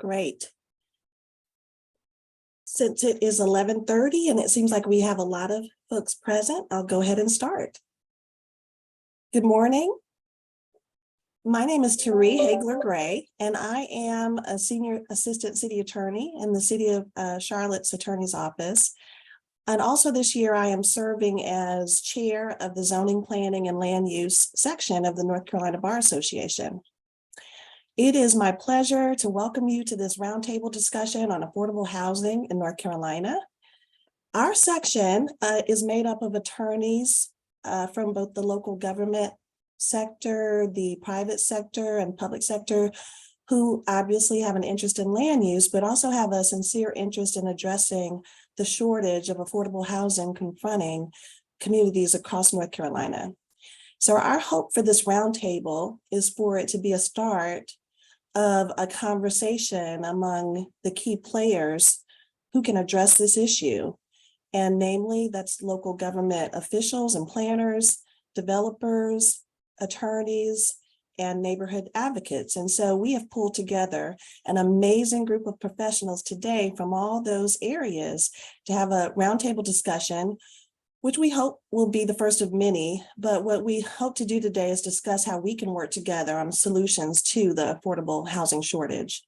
Great. Since it is 11:30 and it seems like we have a lot of folks present, I'll go ahead and start. Good morning. My name is Therese Hagler Gray, and I am a senior assistant city attorney in the city of Charlotte's attorney's office. And also this year, I am serving as chair of the zoning, planning, and land use section of the North Carolina Bar Association. It is my pleasure to welcome you to this roundtable discussion on affordable housing in North Carolina. Our section is made up of attorneys from both the local government sector, the private sector, and public sector, who obviously have an interest in land use, but also have a sincere interest in addressing the shortage of affordable housing confronting communities across North Carolina. So our hope for this roundtable is for it to be a start of a conversation among the key players who can address this issue. And namely, that's local government officials and planners, developers, attorneys, and neighborhood advocates. And so we have pulled together an amazing group of professionals today from all those areas to have a roundtable discussion, which we hope will be the first of many. But what we hope to do today is discuss how we can work together on solutions to the affordable housing shortage.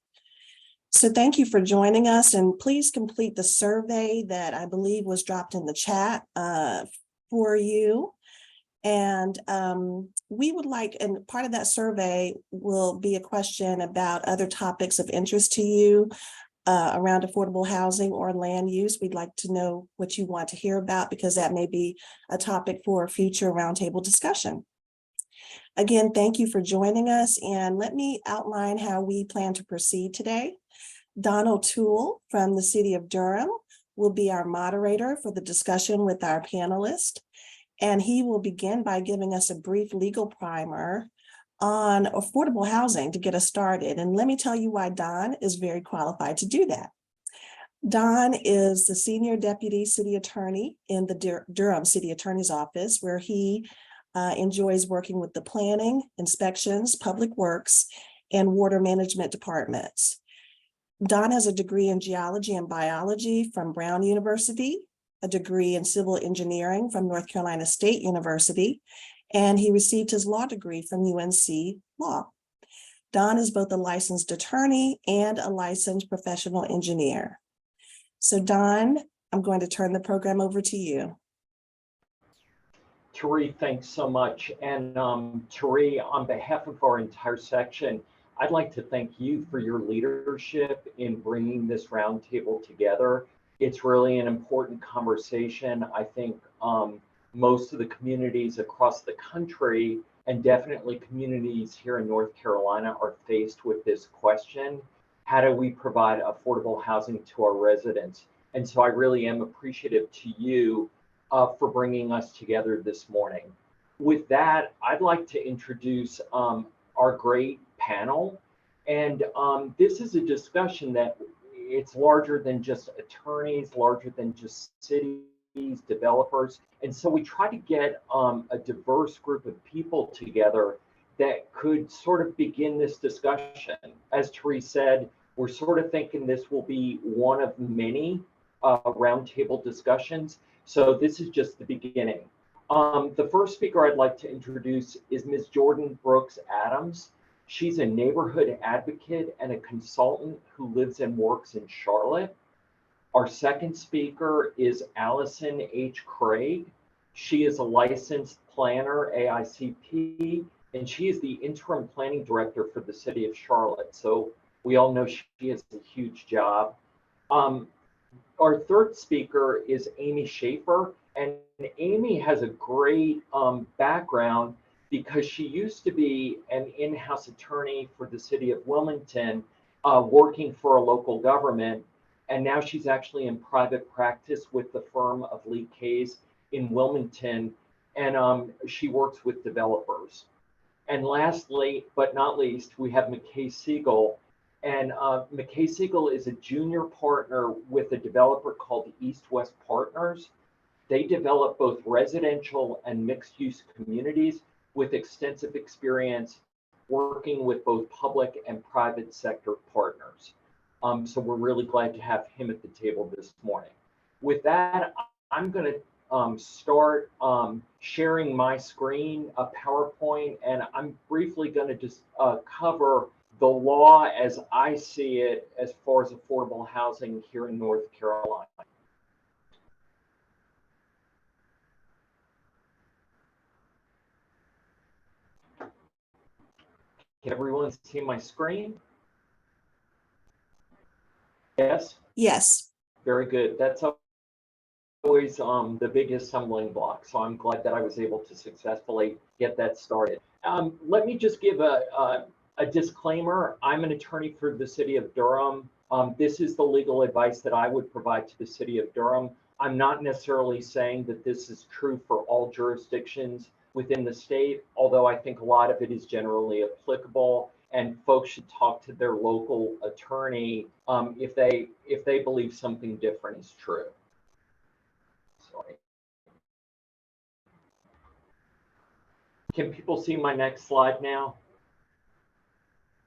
So thank you for joining us, and please complete the survey that I believe was dropped in the chat for you. And we would like, and part of that survey will be a question about other topics of interest to you around affordable housing or land use. We'd like to know what you want to hear about, because that may be a topic for a future roundtable discussion. Again, thank you for joining us, and let me outline how we plan to proceed today. Don O'Toole from the City of Durham will be our moderator for the discussion with our panelists, and he will begin by giving us a brief legal primer on affordable housing to get us started. And let me tell you why Don is very qualified to do that. Don is the Senior Deputy City Attorney in the Durham City Attorney's Office, where he enjoys working with the planning, inspections, public works, and water management departments. Don has a degree in geology and biology from Brown University, a degree in civil engineering from North Carolina State University, and he received his law degree from UNC Law. Don is both a licensed attorney and a licensed professional engineer. So Don, I'm going to turn the program over to you. Therese, thanks so much. And Therese, on behalf of our entire section, I'd like to thank you for your leadership in bringing this roundtable together. It's really an important conversation. I think most of the communities across the country, and definitely communities here in North Carolina, are faced with this question: how do we provide affordable housing to our residents? And so I really am appreciative to you for bringing us together this morning. With that, I'd like to introduce our great panel. And this is a discussion that it's larger than just attorneys, larger than just cities, developers. And so we try to get a diverse group of people together that could sort of begin this discussion. As Therese said, we're sort of thinking this will be one of many roundtable discussions. So this is just the beginning. The first speaker I'd like to introduce is Ms. Jordan Brooks Adams. She's a neighborhood advocate and a consultant who lives and works in Charlotte. Our second speaker is Allison H. Craig. She is a licensed planner, AICP, and she is the interim planning director for the city of Charlotte. So we all know she has a huge job. Our third speaker is Amy Schaefer, and Amy has a great background because she used to be an in-house attorney for the city of Wilmington, working for a local government. And now she's actually in private practice with the firm of Lee Case in Wilmington. And she works with developers. And lastly, but not least, we have McKay Siegel. And McKay Siegel is a junior partner with a developer called East West Partners. They develop both residential and mixed-use communities with extensive experience working with both public and private sector partners. So we're really glad to have him at the table this morning. With that, I'm going to start sharing my screen, a PowerPoint, and I'm briefly going to just cover the law as I see it as far as affordable housing here in North Carolina. Can everyone see my screen? Yes? Yes. Very good. That's always the biggest stumbling block. So I'm glad that I was able to successfully get that started. Let me just give a disclaimer. I'm an attorney for the city of Durham. This is the legal advice that I would provide to the city of Durham. I'm not necessarily saying that this is true for all jurisdictions within the state, although I think a lot of it is generally applicable, and folks should talk to their local attorney if they believe something different is true. Sorry. Can people see my next slide now?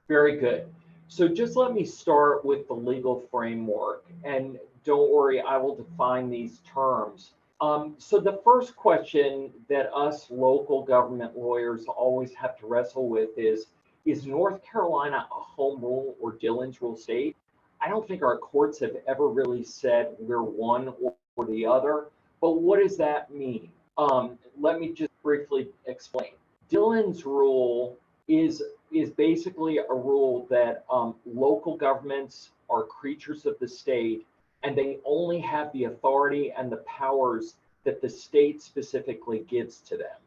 Very good. So just let me start with the legal framework, and don't worry, I will define these terms. So the first question that us local government lawyers always have to wrestle with is North Carolina a home rule or Dillon's rule state? I don't think our courts have ever really said we're one or the other, but what does that mean? Let me just briefly explain. Dillon's rule is basically a rule that local governments are creatures of the state, and they only have the authority and the powers that the state specifically gives to them.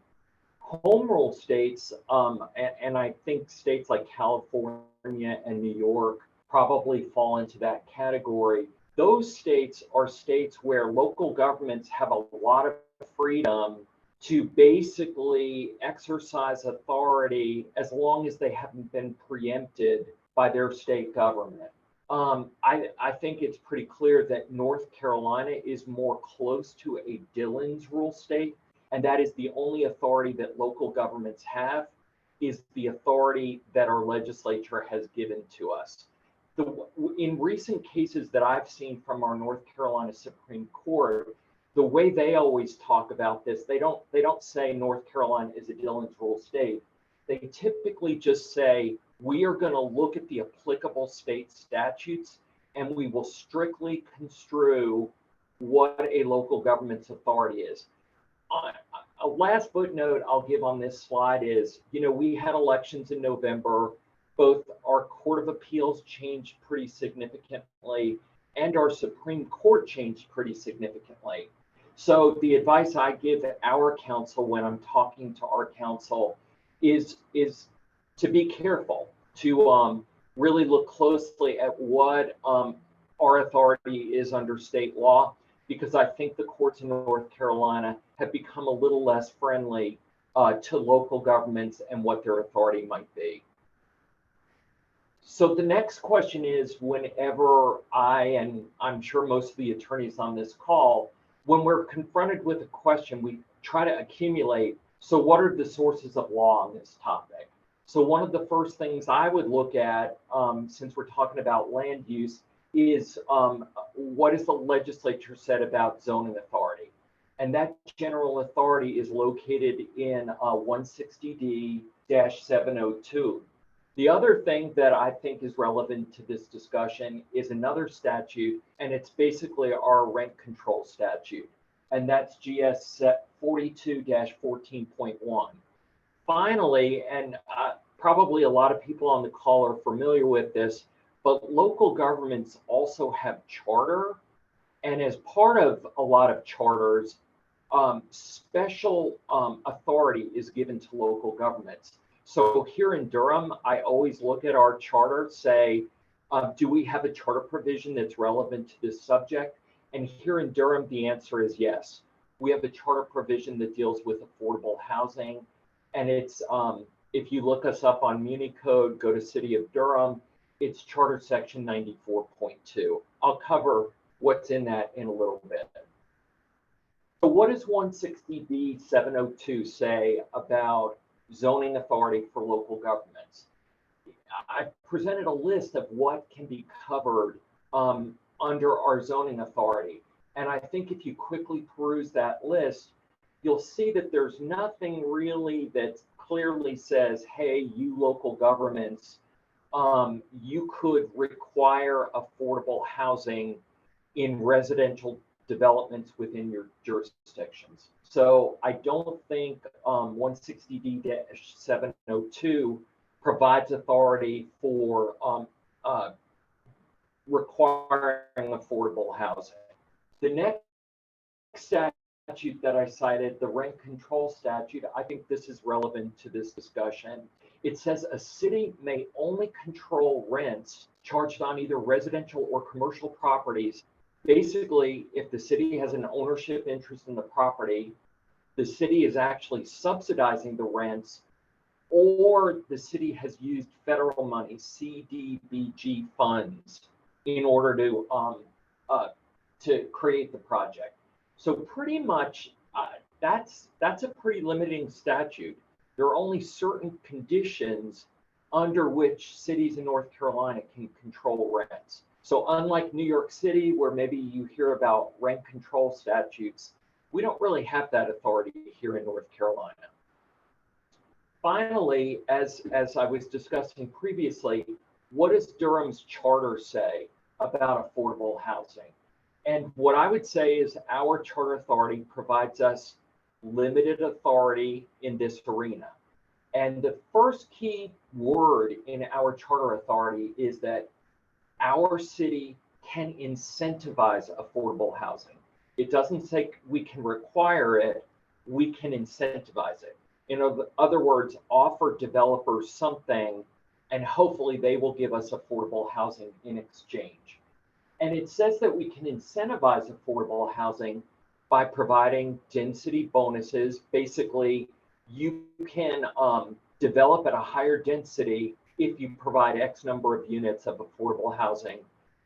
Home rule states, and I think states like California and New York probably fall into that category. Those states are states where local governments have a lot of freedom to basically exercise authority as long as they haven't been preempted by their state government. I think it's pretty clear that North Carolina is more close to a Dillon's rule state, and that is the only authority that local governments have is the authority that our legislature has given to us. In recent cases that I've seen from our North Carolina Supreme Court, the way they always talk about this, they don't say North Carolina is a Dillon's rule state. They typically just say, we are going to look at the applicable state statutes and we will strictly construe what a local government's authority is. A last footnote I'll give on this slide is, we had elections in November. Both our Court of Appeals changed pretty significantly and our Supreme Court changed pretty significantly. So the advice I give our counsel when I'm talking to our counsel is to be careful, to really look closely at what our authority is under state law, because I think the courts in North Carolina have become a little less friendly to local governments and what their authority might be. So the next question is, whenever and I'm sure most of the attorneys on this call, when we're confronted with a question, we try to accumulate, so what are the sources of law on this topic? So one of the first things I would look at, since we're talking about land use, is what has the legislature said about zoning authority? And that general authority is located in 160D-702. The other thing that I think is relevant to this discussion is another statute, and it's basically our rent control statute, and that's GS 42-14.1. Finally, and probably a lot of people on the call are familiar with this, but local governments also have charter, and as part of a lot of charters, special authority is given to local governments. So here in Durham, I always look at our charter, say, do we have a charter provision that's relevant to this subject? And here in Durham, the answer is yes. We have a charter provision that deals with affordable housing. And it's, if you look us up on MuniCode, go to City of Durham, it's Charter Section 94.2. I'll cover what's in that in a little bit. So what does 160D-702 say about zoning authority for local governments? I presented a list of what can be covered under our zoning authority. And I think if you quickly peruse that list, you'll see that there's nothing really that clearly says, hey, you local governments, you could require affordable housing in residential developments within your jurisdictions. So I don't think 160D-702 provides authority for requiring affordable housing. The next statute that I cited, the rent control statute, I think this is relevant to this discussion. It says a city may only control rents charged on either residential or commercial properties. Basically, if the city has an ownership interest in the property, the city is actually subsidizing the rents, or the city has used federal money, CDBG funds, in order to create the project. So pretty much that's a pretty limiting statute. There are only certain conditions under which cities in North Carolina can control rents. So unlike New York City, where maybe you hear about rent control statutes, we don't really have that authority here in North Carolina. Finally, as I was discussing previously, what does Durham's charter say about affordable housing? And what I would say is our charter authority provides us limited authority in this arena. And the first key word in our charter authority is that our city can incentivize affordable housing. It doesn't say we can require it, we can incentivize it. In other words, offer developers something, and hopefully they will give us affordable housing in exchange. And it says that we can incentivize affordable housing by providing density bonuses. Basically, you can develop at a higher density if you provide X number of units of affordable housing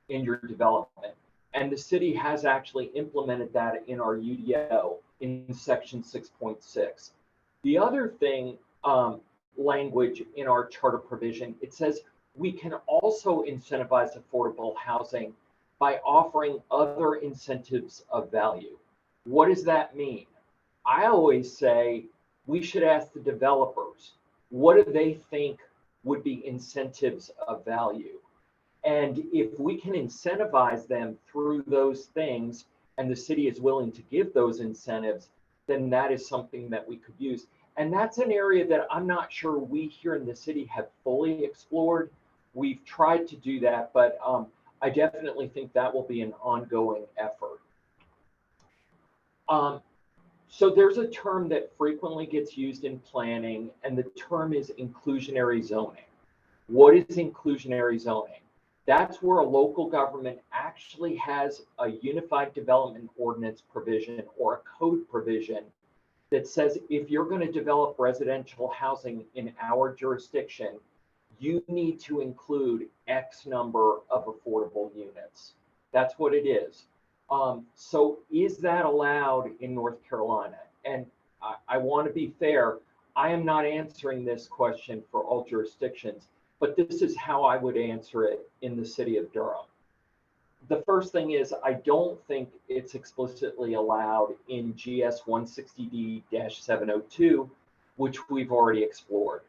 in your development. And the city has actually implemented that in our UDO in section 6.6. The other thing, language in our charter provision, it says we can also incentivize affordable housing by offering other incentives of value. What does that mean? I always say we should ask the developers, what do they think would be incentives of value? And if we can incentivize them through those things, and the city is willing to give those incentives, then that is something that we could use. And that's an area that I'm not sure we here in the city have fully explored. We've tried to do that, but I definitely think that will be an ongoing effort. So there's a term that frequently gets used in planning, and the term is inclusionary zoning. What is inclusionary zoning? That's where a local government actually has a unified development ordinance provision or a code provision that says if you're going to develop residential housing in our jurisdiction, you need to include X number of affordable units. That's what it is. So is that allowed in North Carolina? And I want to be fair. I am not answering this question for all jurisdictions, but this is how I would answer it in the city of Durham. The first thing is I don't think it's explicitly allowed in GS 160D-702, which we've already explored.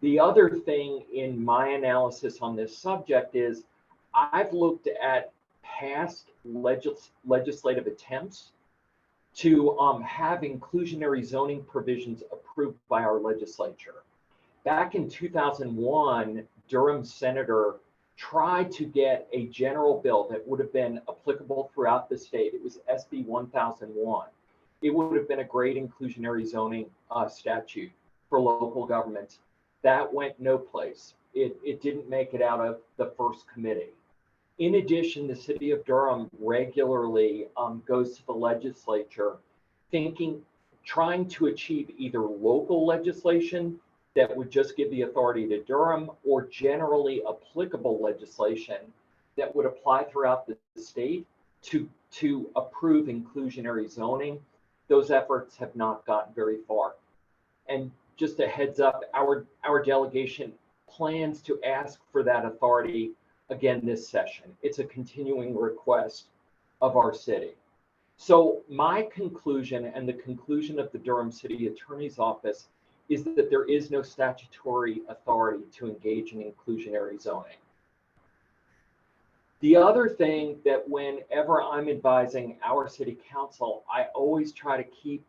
The other thing in my analysis on this subject is I've looked at past legislative attempts to have inclusionary zoning provisions approved by our legislature. Back in 2001, Durham's senator tried to get a general bill that would have been applicable throughout the state. It was SB 1001. It would have been a great inclusionary zoning statute for local governments. That went no place. It didn't make it out of the first committee. In addition, the city of Durham regularly goes to the legislature trying to achieve either local legislation that would just give the authority to Durham or generally applicable legislation that would apply throughout the state to approve inclusionary zoning. Those efforts have not gotten very far. And just a heads up, our delegation plans to ask for that authority again this session. It's a continuing request of our city. So my conclusion and the conclusion of the Durham City Attorney's Office is that there is no statutory authority to engage in inclusionary zoning. The other thing that whenever I'm advising our city council, I always try to keep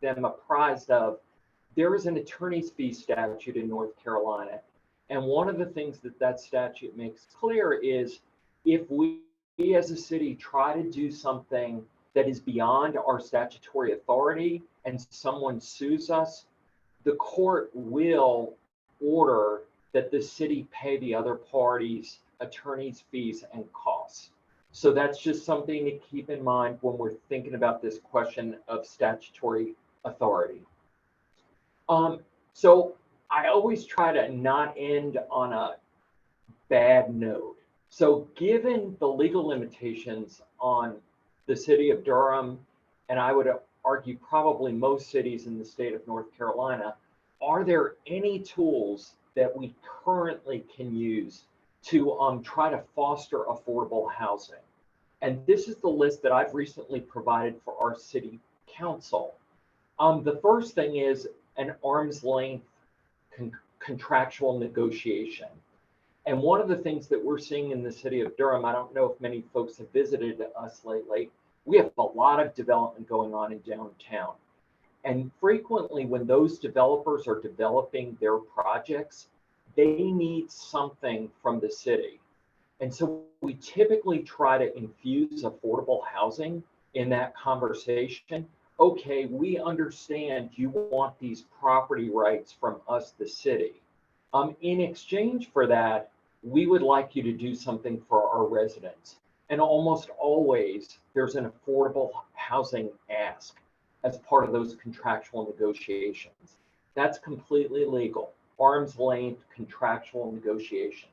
them apprised of, there is an attorney's fee statute in North Carolina. And one of the things that that statute makes clear is if we as a city try to do something that is beyond our statutory authority and someone sues us, the court will order that the city pay the other party's attorney's fees and costs. So that's just something to keep in mind when we're thinking about this question of statutory authority. So I always try to not end on a bad note. So given the legal limitations on the city of Durham, and I would argue probably most cities in the state of North Carolina, are there any tools that we currently can use to try to foster affordable housing? And this is the list that I've recently provided for our city council. The first thing is an arm's length contractual negotiation. And one of the things that we're seeing in the city of Durham, I don't know if many folks have visited us lately, we have a lot of development going on in downtown. And frequently when those developers are developing their projects, they need something from the city. And so we typically try to infuse affordable housing in that conversation. Okay, we understand you want these property rights from us, the city. In exchange for that, we would like you to do something for our residents. And almost always there's an affordable housing ask as part of those contractual negotiations. That's completely legal, arm's length contractual negotiations.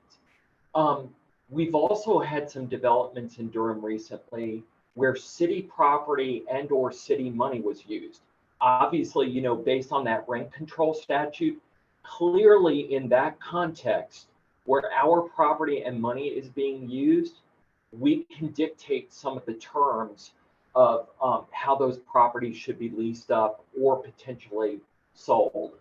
We've also had some developments in Durham recently where city property and or city money was used. Obviously, you know, based on that rent control statute, clearly in that context where our property and money is being used, we can dictate some of the terms of how those properties should be leased up or potentially sold.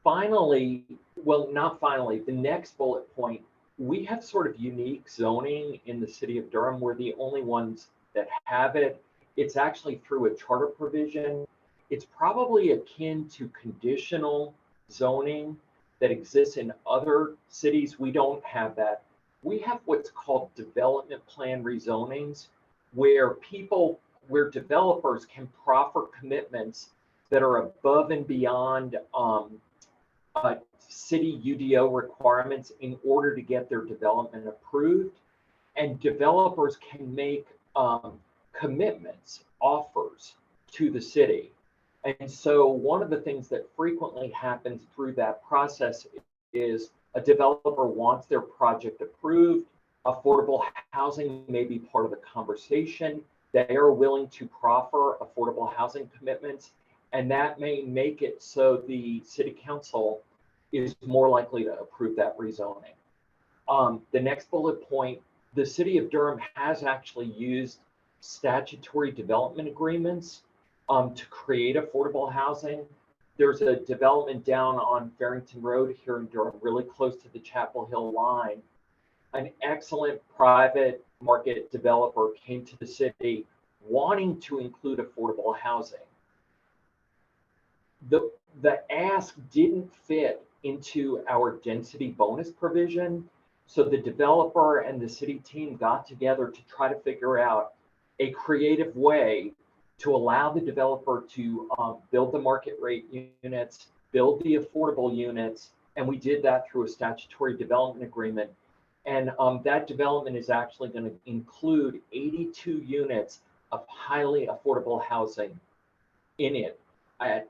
Finally, well, not finally, the next bullet point, we have sort of unique zoning in the city of Durham. We're the only ones that have it. It's actually through a charter provision. It's probably akin to conditional zoning that exists in other cities. We don't have that. We have what's called development plan rezonings, where developers can proffer commitments that are above and beyond city UDO requirements in order to get their development approved. And developers can make commitments, offers to the city. And so one of the things that frequently happens through that process is a developer wants their project approved. Affordable housing may be part of the conversation. They are willing to proffer affordable housing commitments, and that may make it so the city council is more likely to approve that rezoning. The next bullet point, the city of Durham has actually used statutory development agreements to create affordable housing. There's a development down on Farrington Road here in Durham, really close to the Chapel Hill line. An excellent private market developer came to the city wanting to include affordable housing. The ask didn't fit into our density bonus provision. So the developer and the city team got together to try to figure out a creative way to allow the developer to build the market rate units, build the affordable units, and we did that through a statutory development agreement. And that development is actually going to include 82 units of highly affordable housing in it at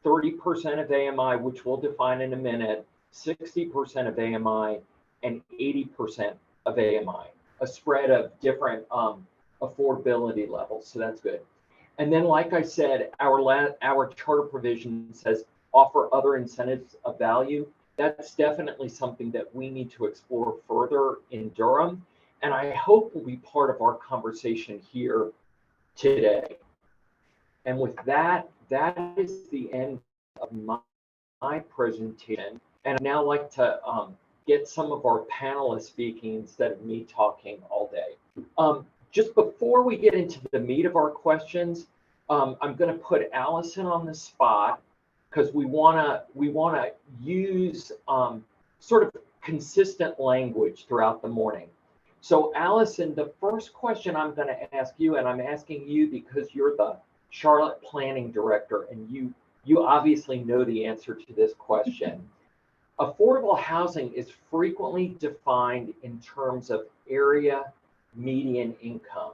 30% of AMI, which we'll define in a minute, 60% of AMI, and 80% of AMI, a spread of different affordability levels. So that's good. And then, like I said, our charter provision says offer other incentives of value. that's definitely something that we need to explore further in Durham, and I hope will be part of our conversation here today. And with that, that is the end of my presentation. And I'd now like to get some of our panelists speaking instead of me talking all day. Just before we get into the meat of our questions, I'm going to put Allison on the spot because we want to use sort of consistent language throughout the morning. So Allison, the first question I'm going to ask you, and I'm asking you because you're the Charlotte Planning Director, and you obviously know the answer to this question. Affordable housing is frequently defined in terms of area median income.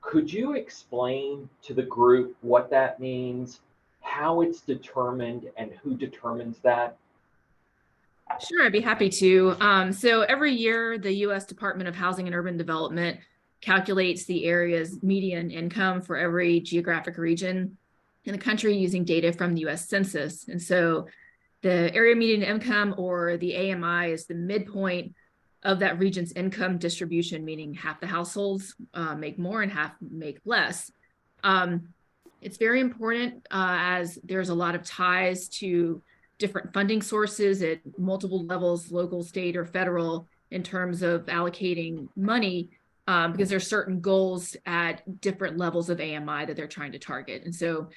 Could you explain to the group what that means, how it's determined, and who determines that? Sure, I'd be happy to. So every year, the U.S. Department of Housing and Urban Development calculates the area's median income for every geographic region in the country using data from the U.S. Census. And so the area median income, or the AMI, is the midpoint of that region's income distribution, meaning half the households make more and half make less. It's very important as there's a lot of ties to different funding sources at multiple levels, local, state, or federal, in terms of allocating money, because there's certain goals at different levels of AMI that they're trying to target. And so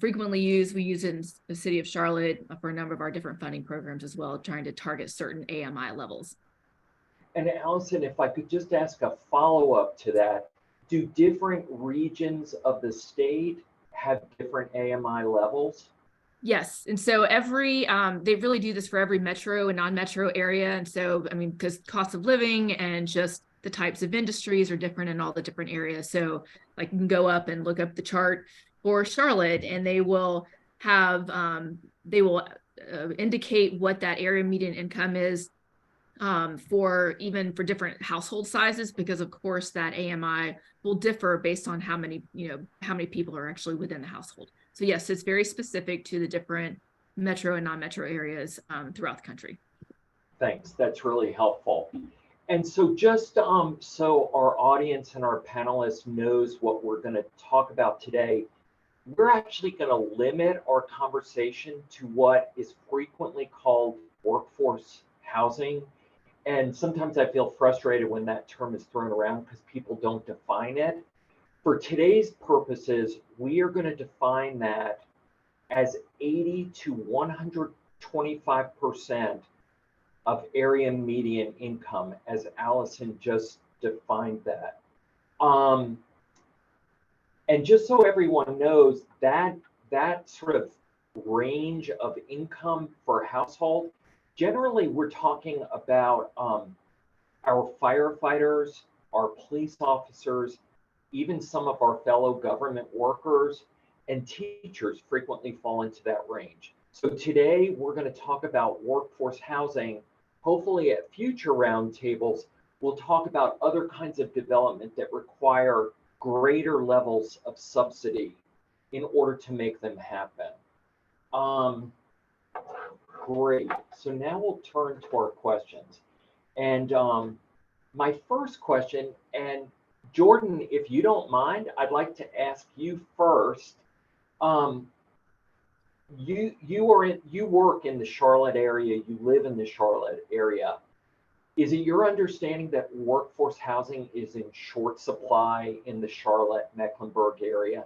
frequently used, we use it in the city of Charlotte for a number of our different funding programs as well, trying to target certain AMI levels. And Allison, if I could just ask a follow-up to that, do different regions of the state have different AMI levels? Yes, and so they really do this for every metro and non-metro area. And so, I mean, because cost of living and just the types of industries are different in all the different areas. So like you can go up and look up the chart for Charlotte, and they will have, indicate what that area median income is for different household sizes, because of course that AMI will differ based on how many people are actually within the household. So yes, it's very specific to the different metro and non-metro areas throughout the country. Thanks, that's really helpful. And so just so our audience and our panelists knows what we're going to talk about today, we're actually going to limit our conversation to what is frequently called workforce housing. And sometimes I feel frustrated when that term is thrown around because people don't define it. For today's purposes, we are going to define that as 80 to 125% of area median income, as Allison just defined that. And just so everyone knows, that sort of range of income for a household, generally we're talking about our firefighters, our police officers, even some of our fellow government workers and teachers frequently fall into that range. So today we're going to talk about workforce housing. Hopefully at future roundtables, we'll talk about other kinds of development that require greater levels of subsidy in order to make them happen. Great. So now we'll turn to our questions. And my first question, and Jordan, if you don't mind, I'd like to ask you first. You work in the Charlotte area, you live in the Charlotte area. Is it your understanding that workforce housing is in short supply in the Charlotte, Mecklenburg area?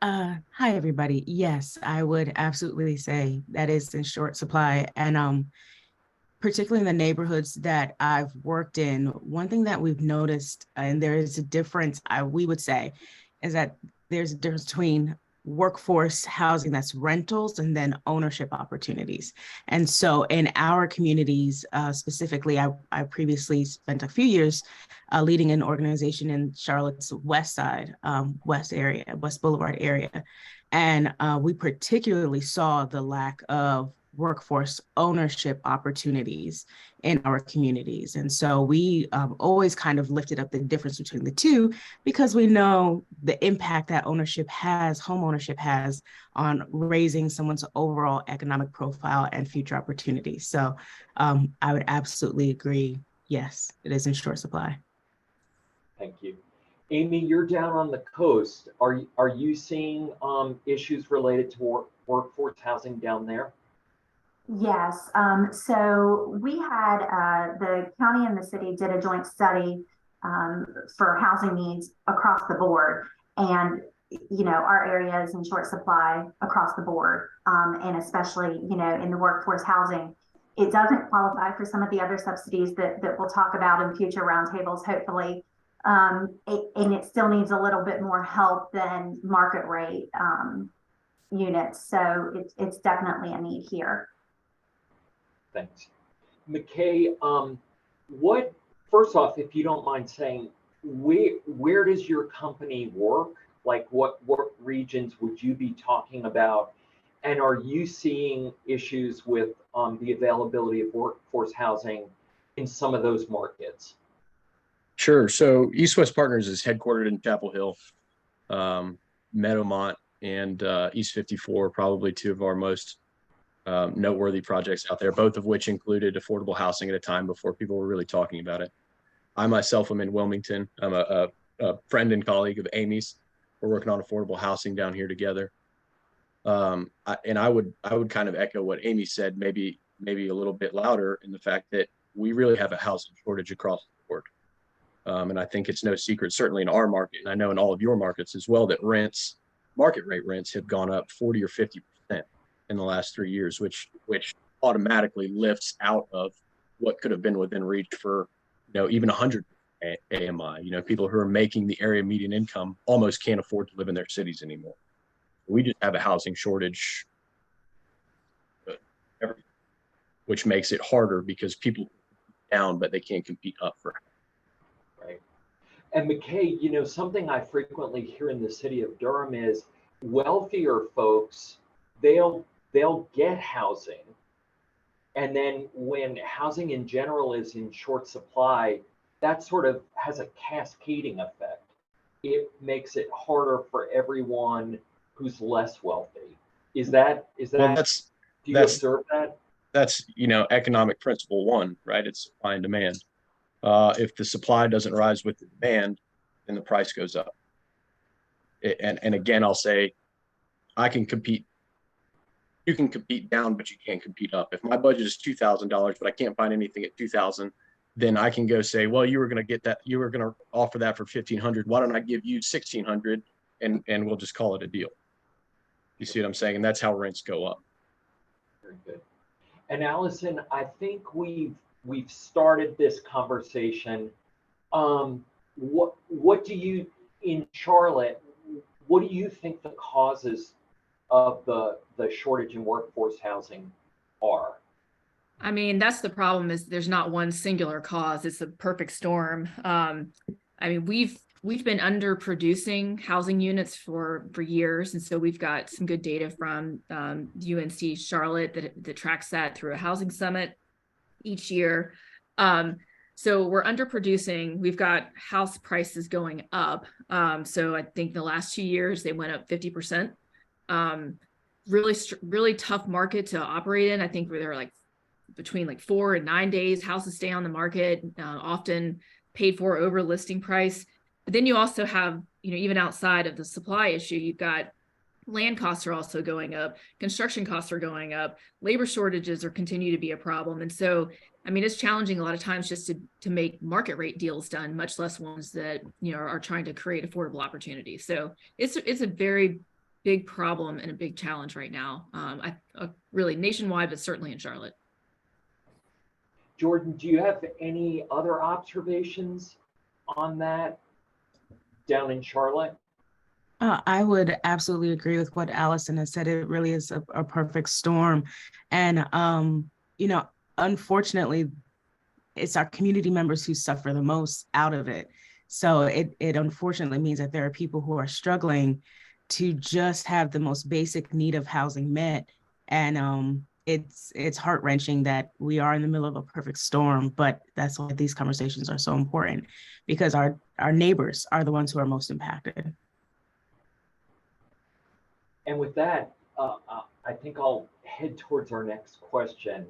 Hi, everybody. Yes, I would absolutely say that is in short supply. And particularly in the neighborhoods that I've worked in, one thing that we've noticed, and there is a difference, we would say, is that there's a difference between workforce housing that's rentals and then ownership opportunities. And so in our communities, specifically, I previously spent a few years leading an organization in Charlotte's West Side, West Boulevard area. And we particularly saw the lack of workforce ownership opportunities in our communities. And so we always kind of lifted up the difference between the two, because we know the impact that ownership has, home ownership has, on raising someone's overall economic profile and future opportunities. So I would absolutely agree. Yes, it is in short supply. Thank you. Amy, you're down on the coast. Are you seeing issues related to workforce housing down there? Yes. So we had the county and the city did a joint study for housing needs across the board. And, you know, our area is in short supply across the board. And especially, you know, in the workforce housing, it doesn't qualify for some of the other subsidies that we'll talk about in future roundtables, hopefully. And it still needs a little bit more help than market rate units. So it's definitely a need here. Thanks. McKay, first off, if you don't mind saying, where does your company work? Like what regions would you be talking about? And are you seeing issues with the availability of workforce housing in some of those markets? Sure. So East West Partners is headquartered in Chapel Hill, Meadowmont, and East 54, probably two of our most noteworthy projects out there, both of which included affordable housing at a time before people were really talking about it. I myself am in Wilmington. I'm a friend and colleague of Amy's. We're working on affordable housing down here together. I would kind of echo what Amy said, maybe a little bit louder, in the fact that we really have a housing shortage across the board. And I think it's no secret, certainly in our market, and I know in all of your markets as well, that market rate rents have gone up 40 or 50% in the last 3 years, which automatically lifts out of what could have been within reach for, you know, even 100 AMI. You know, people who are making the area median income almost can't afford to live in their cities anymore. We just have a housing shortage, which makes it harder because people down, but they can't compete up for. Right. And McKay, you know, something I frequently hear in the city of Durham is wealthier folks, they'll get housing. And then when housing in general is in short supply, that sort of has a cascading effect. It makes it harder for everyone who's less wealthy. Is that Well, do you observe that? That's, you know, economic principle one, right? It's supply and demand. If the supply doesn't rise with the demand, then the price goes up. And again, I'll say, I can compete. You can compete down, but you can't compete up. If my budget is $2,000, but I can't find anything at $2,000, then I can go say, well, you were going to get that. You were going to offer that for $1,500. Why don't I give you $1,600 and we'll just call it a deal? You see what I'm saying? And that's how rents go up. Very good. And Allison, I think we've started this conversation. What do you, in Charlotte, what do you think the causes of the shortage in workforce housing are? I mean, that's the problem, is there's not one singular cause. It's a perfect storm. I mean, we've been underproducing housing units for years. And so we've got some good data from UNC Charlotte that tracks that through a housing summit each year. So we're underproducing. We've got house prices going up. So I think the last 2 years, they went up 50%. Really tough market to operate in. I think they're like between like 4 and 9 days, houses stay on the market, often paid for over listing price. But then you also have, you know, even outside of the supply issue, you've got land costs are also going up, construction costs are going up, labor shortages are continue to be a problem. And so, I mean, it's challenging a lot of times just to make market rate deals done, much less ones that, you know, are trying to create affordable opportunities. So it's a very big problem and a big challenge right now. Really nationwide, but certainly in Charlotte. Jordan, do you have any other observations on that down in Charlotte? I would absolutely agree with what Allison has said. It really is a perfect storm. And, you know, unfortunately, it's our community members who suffer the most out of it. So it unfortunately means that there are people who are struggling to just have the most basic need of housing met. And it's heart-wrenching that we are in the middle of a perfect storm, but that's why these conversations are so important, because our neighbors are the ones who are most impacted. And with that, I think I'll head towards our next question.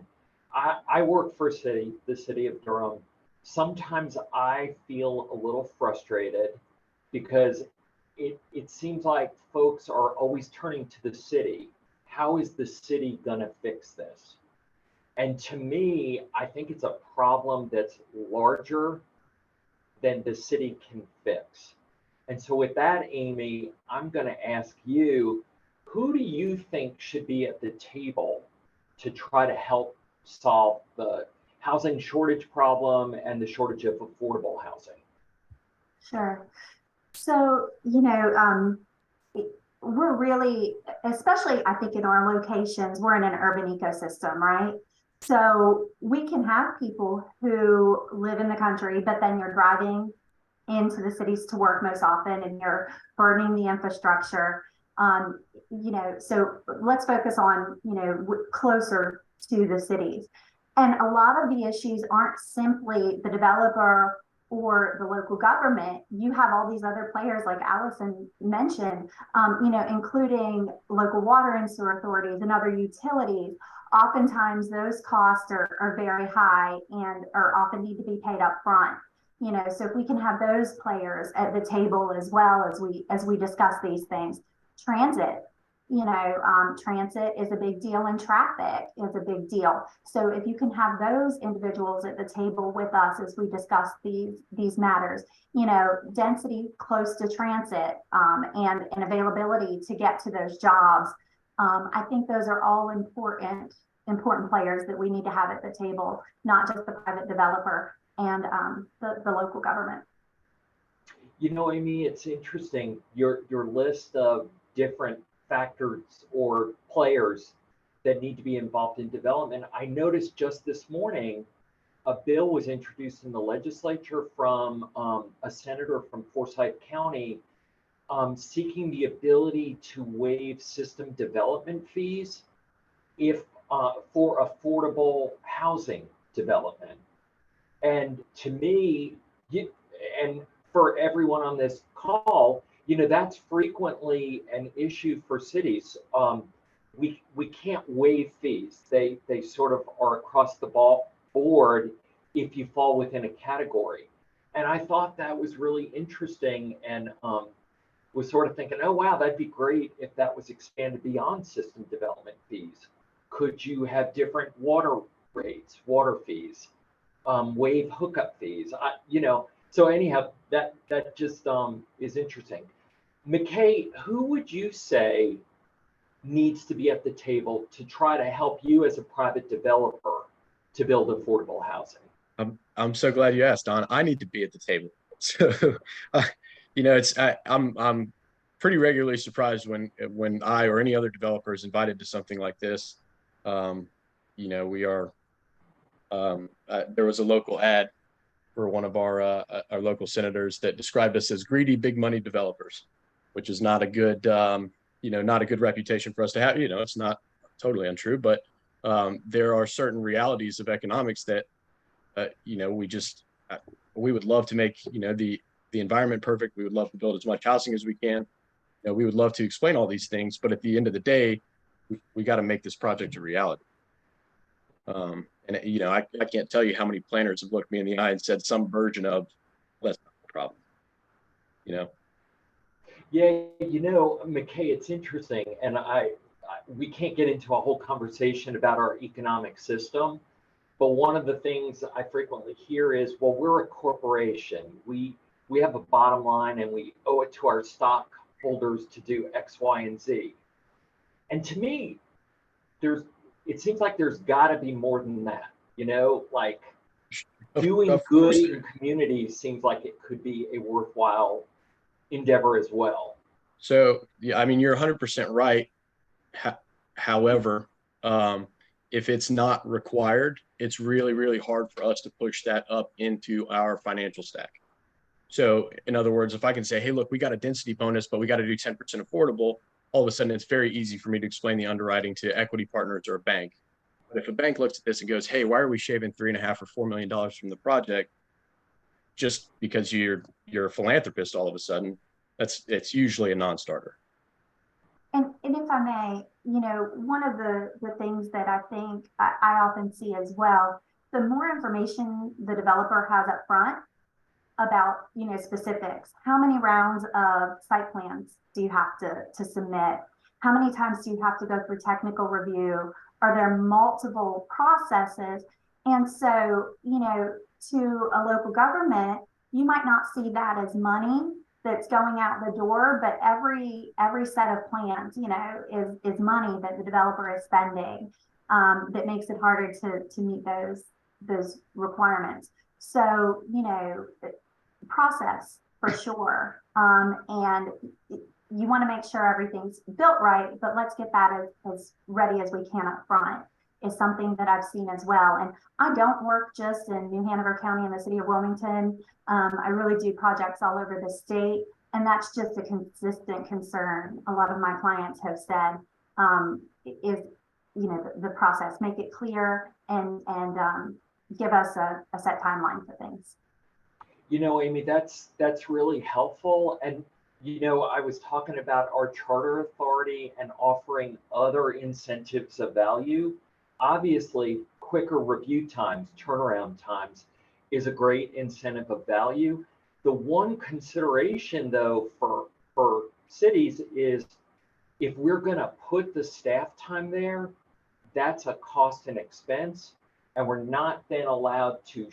I work for the city of Durham. Sometimes I feel a little frustrated because it seems like folks are always turning to the city. How is the city gonna fix this? And to me, I think it's a problem that's larger than the city can fix. And so with that, Amy, I'm gonna ask you, who do you think should be at the table to try to help solve the housing shortage problem and the shortage of affordable housing? Sure. So, we're really, especially I think in our locations, we're in an urban ecosystem, right? So we can have people who live in the country, but then you're driving into the cities to work most often and you're burning the infrastructure. So let's focus on, closer to the cities. And a lot of the issues aren't simply the developer or the local government. You have all these other players, like Allison mentioned, including local water and sewer authorities and other utilities. Oftentimes those costs are very high and are often need to be paid up front. So if we can have those players at the table as well as we discuss these things. Transit, transit is a big deal and traffic is a big deal. So if you can have those individuals at the table with us as we discuss these matters, density close to transit and availability to get to those jobs. I think those are all important players that we need to have at the table, not just the private developer and the local government. Amy, it's interesting, your list of different factors or players that need to be involved in development. I noticed just this morning, a bill was introduced in the legislature from a senator from Forsyth County seeking the ability to waive system development fees if for affordable housing development. And to me, and for everyone on this call, that's frequently an issue for cities. We can't waive fees. They sort of are across the board if you fall within a category. And I thought that was really interesting and was sort of thinking, oh, wow, that'd be great if that was expanded beyond system development fees. Could you have different water rates, water fees, waive hookup fees? So anyhow, that just is interesting. McKay, who would you say needs to be at the table to try to help you as a private developer to build affordable housing? I'm so glad you asked, Don. I need to be at the table. So, I'm pretty regularly surprised when I or any other developer is invited to something like this. We are. There was a local ad for one of our local senators that described us as greedy big money developers, which is not a good not a good reputation for us to have. It's not totally untrue, but there are certain realities of economics that we would love to make the environment perfect. We would love to build as much housing as we can. We would love to explain all these things, but at the end of the day, we got to make this project a reality. I can't tell you how many planners have looked me in the eye and said some version of, well, that's not the problem. Yeah, McKay, it's interesting, and we can't get into a whole conversation about our economic system, but one of the things I frequently hear is, well, we're a corporation. We have a bottom line, and we owe it to our stockholders to do X, Y, and Z. And to me, it seems like there's got to be more than that. Like doing good in communities seems like it could be a worthwhile endeavor as well. So, yeah, I mean, you're 100% right. However, if it's not required, it's really, really hard for us to push that up into our financial stack. So in other words, if I can say, hey, look, we got a density bonus, but we got to do 10% affordable, all of a sudden it's very easy for me to explain the underwriting to equity partners or a bank. But if a bank looks at this and goes, hey, why are we shaving $3.5 or $4 million from the project just because you're a philanthropist all of a sudden, it's usually a non-starter. And if I may, one of the things that I think I often see as well, the more information the developer has up front about, specifics, how many rounds of site plans do you have to submit? How many times do you have to go through technical review? Are there multiple processes? And so, to a local government, you might not see that as money that's going out the door, but every set of plans, is money that the developer is spending, that makes it harder to meet those requirements. So, process for sure. And you want to make sure everything's built right, but let's get that as ready as we can up front is something that I've seen as well. And I don't work just in New Hanover County and the city of Wilmington. I really do projects all over the state. And that's just a consistent concern. A lot of my clients have said, is, the process, make it clear and give us a set timeline for things. Amy, that's really helpful. And, I was talking about our charter authority and offering other incentives of value. Obviously, quicker review times, turnaround times is a great incentive of value. The one consideration, though, for cities is if we're going to put the staff time there, that's a cost and expense. And we're not then allowed to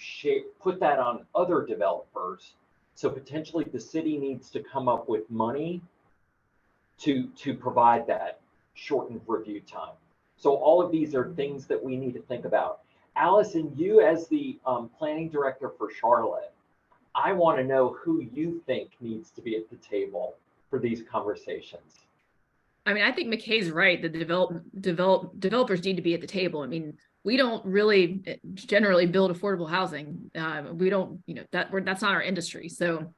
put that on other developers. So potentially the city needs to come up with money to provide that shortened review time. So all of these are things that we need to think about. Allison, you as the planning director for Charlotte, I want to know who you think needs to be at the table for these conversations. I mean, I think McKay's right. The developers need to be at the table. I mean, we don't really generally build affordable housing. We don't, that's not our industry. So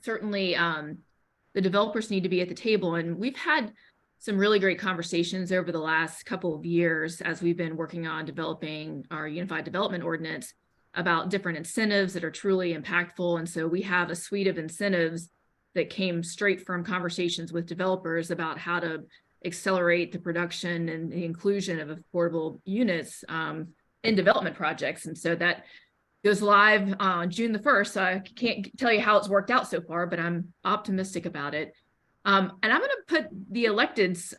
certainly the developers need to be at the table. And we've had some really great conversations over the last couple of years as we've been working on developing our Unified Development Ordinance about different incentives that are truly impactful. And so we have a suite of incentives that came straight from conversations with developers about how to accelerate the production and the inclusion of affordable units in development projects. And so that goes live on June the 1st. So I can't tell you how it's worked out so far, but I'm optimistic about it. And I'm going to put the electeds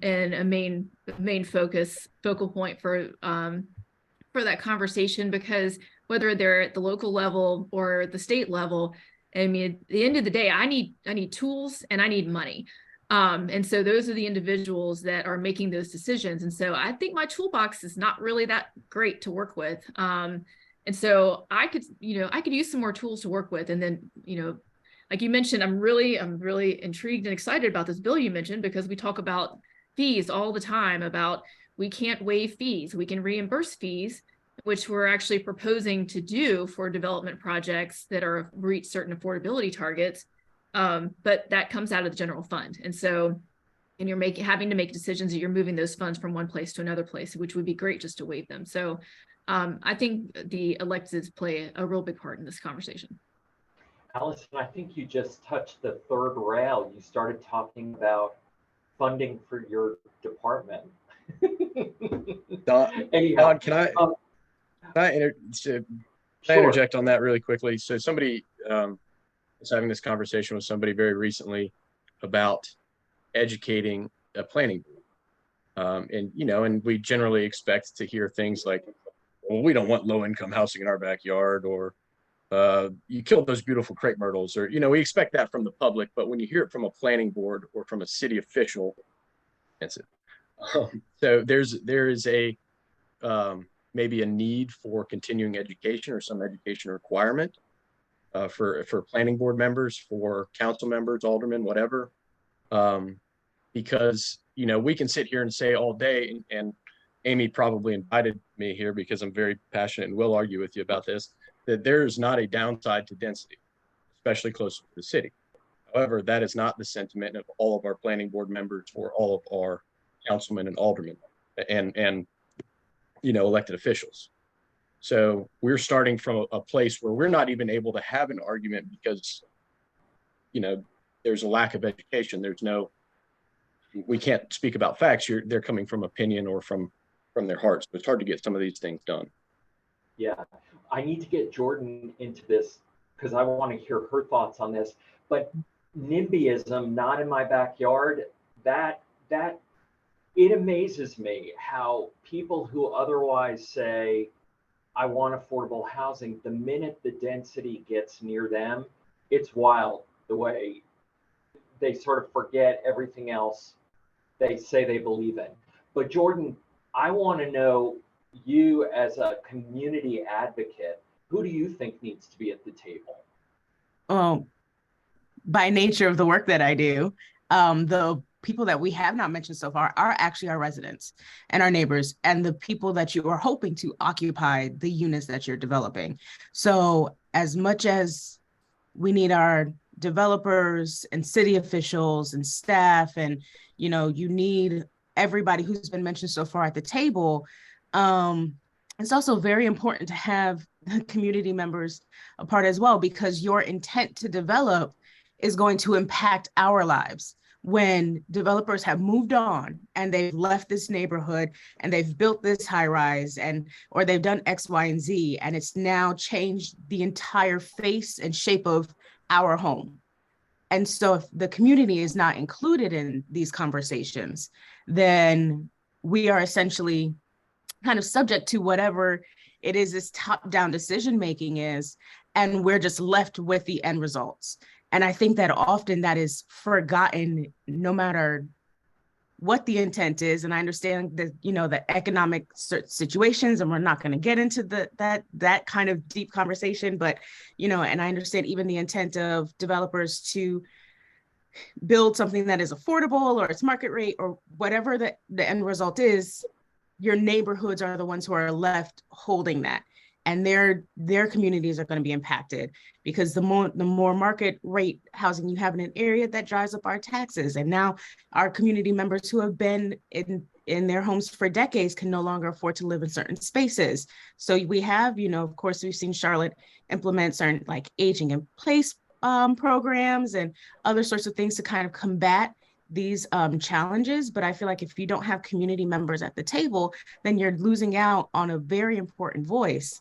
in a main focal point for that conversation, because whether they're at the local level or the state level, I mean, at the end of the day, I need tools and I need money. And so those are the individuals that are making those decisions. And so I think my toolbox is not really that great to work with. And so I could use some more tools to work with. And then, like you mentioned, I'm really intrigued and excited about this bill you mentioned, because we talk about fees all the time about we can't waive fees, we can reimburse fees, which we're actually proposing to do for development projects that are reach certain affordability targets. But that comes out of the general fund. And so, and you're having to make decisions that you're moving those funds from one place to another place, which would be great just to waive them. So I think the electeds play a real big part in this conversation. Allison, I think you just touched the third rail. You started talking about funding for your department. Don, can I interject on that really quickly? So somebody was having this conversation with somebody very recently about educating a planning board. And we generally expect to hear things like, well, we don't want low-income housing in our backyard, or you killed those beautiful crepe myrtles, or, we expect that from the public. But when you hear it from a planning board or from a city official, that's it. So there is a maybe a need for continuing education or some education requirement for planning board members, for council members, aldermen, whatever, because we can sit here and say all day, and Amy probably invited me here because I'm very passionate and will argue with you about this, that there is not a downside to density, especially close to the city. However, that is not the sentiment of all of our planning board members or all of our councilmen and aldermen. And elected officials. So we're starting from a place where we're not even able to have an argument because, there's a lack of education. We can't speak about facts. They're coming from opinion or from their hearts. So it's hard to get some of these things done. Yeah, I need to get Jordan into this because I want to hear her thoughts on this. But NIMBYism, not in my backyard, that it amazes me how people who otherwise say, I want affordable housing, the minute the density gets near them, it's wild the way they sort of forget everything else they say they believe in. But Jordan, I want to know, you as a community advocate, who do you think needs to be at the table? By nature of the work that I do, the people that we have not mentioned so far are actually our residents and our neighbors and the people that you are hoping to occupy the units that you're developing. So as much as we need our developers and city officials and staff, and you need everybody who's been mentioned so far at the table, it's also very important to have the community members a part as well, because your intent to develop is going to impact our lives. When developers have moved on and they've left this neighborhood and they've built this high rise or they've done X, Y, and Z, and it's now changed the entire face and shape of our home. And so if the community is not included in these conversations, then we are essentially kind of subject to whatever it is this top-down decision-making is, and we're just left with the end results. And I think that often that is forgotten, no matter what the intent is. And I understand that, the economic situations, and we're not going to get into that kind of deep conversation, but, and I understand even the intent of developers to build something that is affordable or it's market rate or whatever the end result is. Your neighborhoods are the ones who are left holding that. And their communities are going to be impacted, because the more market rate housing you have in an area, that drives up our taxes. And now our community members who have been in their homes for decades can no longer afford to live in certain spaces. So we have, of course, we've seen Charlotte implement certain like aging in place programs and other sorts of things to kind of combat these challenges. But I feel like if you don't have community members at the table, then you're losing out on a very important voice.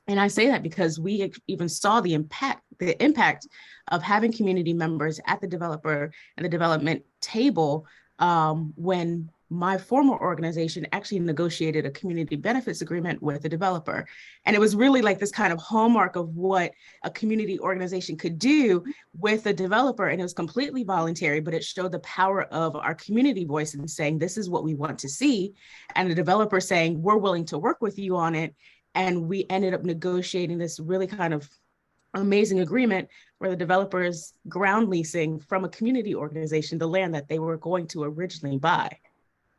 And I say that because we even saw the impact of having community members at the developer and the development table when my former organization actually negotiated a community benefits agreement with the developer. And it was really like this kind of hallmark of what a community organization could do with a developer. And it was completely voluntary, but it showed the power of our community voice and saying, this is what we want to see. And the developer saying, we're willing to work with you on it. And we ended up negotiating this really kind of amazing agreement where the developer is ground leasing from a community organization the land that they were going to originally buy.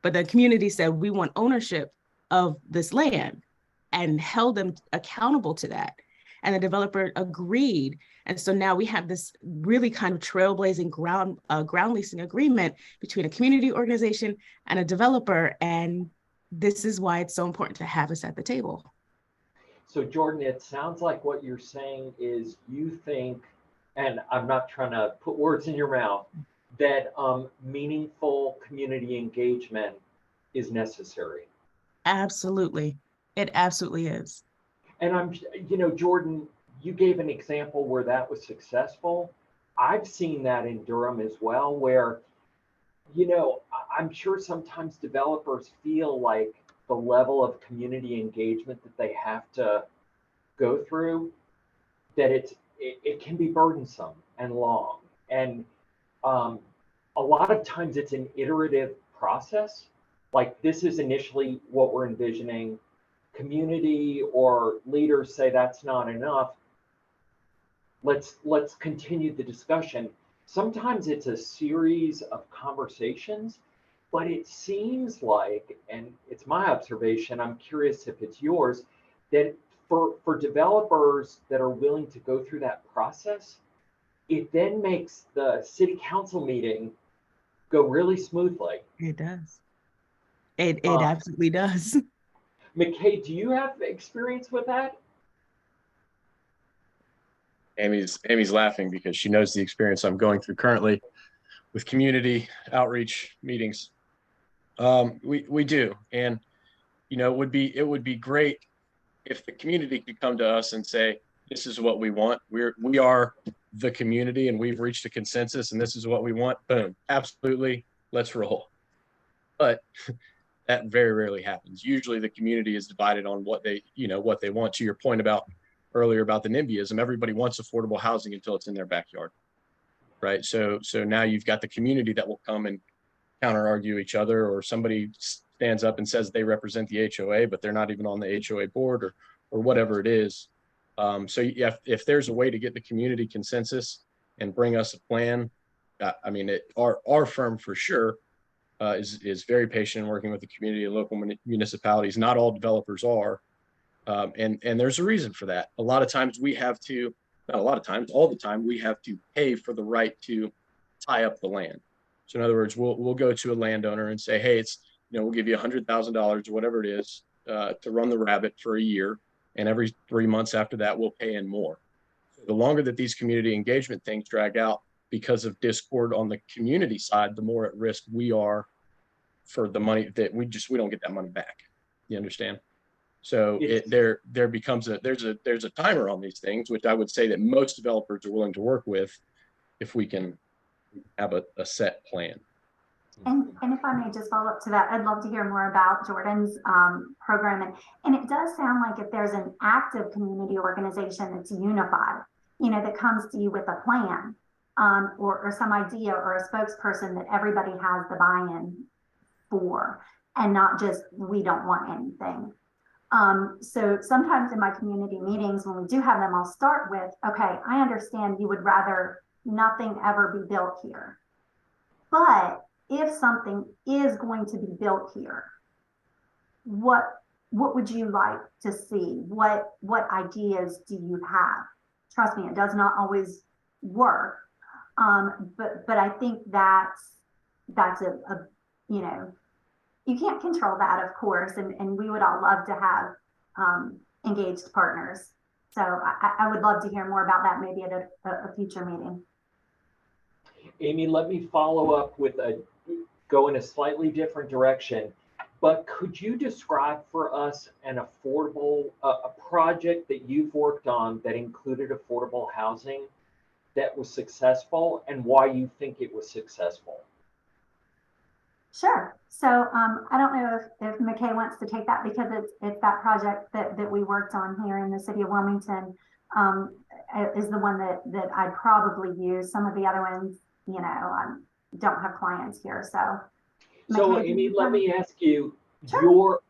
But the community said, we want ownership of this land, and held them accountable to that. And the developer agreed. And so now we have this really kind of trailblazing ground leasing agreement between a community organization and a developer. And this is why it's so important to have us at the table. So Jordan, it sounds like what you're saying is you think, and I'm not trying to put words in your mouth, that meaningful community engagement is necessary. Absolutely. It absolutely is. And Jordan, you gave an example where that was successful. I've seen that in Durham as well, where, I'm sure sometimes developers feel like the level of community engagement that they have to go through, that it can be burdensome and long. And a lot of times it's an iterative process. Like, this is initially what we're envisioning. Community or leaders say that's not enough. Let's continue the discussion. Sometimes it's a series of conversations, but it seems like, and it's my observation, I'm curious if it's yours, that for developers that are willing to go through that process, it then makes the city council meeting go really smoothly. It does. It absolutely does. McKay, do you have experience with that? Amy's laughing because she knows the experience I'm going through currently with community outreach meetings. We do, and it would be great if the community could come to us and say, this is what we want. We are the community and we've reached a consensus and this is what we want. Boom, absolutely, let's roll. But that very rarely happens. Usually the community is divided on what they want. To your point about earlier about the NIMBYism, everybody wants affordable housing until it's in their backyard, right? So now you've got the community that will come and counter argue each other, or somebody stands up and says they represent the HOA, but they're not even on the HOA board or whatever it is. So if there's a way to get the community consensus and bring us a plan, our firm for sure is very patient in working with the community and local municipalities. Not all developers are. And there's a reason for that. A lot of times we have to, not a lot of times, all the time, we have to pay for the right to tie up the land. So in other words, we'll go to a landowner and say, hey, we'll give you $100,000 or whatever it is to run the rabbit for a year. And every 3 months after that, we'll pay in more. So the longer that these community engagement things drag out because of discord on the community side, the more at risk we are for the money that we don't get that money back. You understand? So there becomes there's a timer on these things, which I would say that most developers are willing to work with if we can have a set plan. And if I may just follow up to that, I'd love to hear more about Jordan's program. And it does sound like if there's an active community organization that's unified, that comes to you with a plan or some idea or a spokesperson that everybody has the buy-in for, and not just, we don't want anything. So sometimes in my community meetings, when we do have them, I'll start with, okay, I understand you would rather nothing ever be built here. But if something is going to be built here, what would you like to see? What ideas do you have? Trust me, it does not always work. But I think that's a you can't control that, of course, and we would all love to have engaged partners. So I would love to hear more about that maybe at a future meeting. Amy, let me follow up with go in a slightly different direction, but could you describe for us an affordable, a project that you've worked on that included affordable housing that was successful and why you think it was successful? Sure. So I don't know if McKay wants to take that, because it's that project that we worked on here in the city of Wilmington is the one that I'd probably use. Some of the other ones, don't have clients here. So McKay, Amy, let me ask you, sure,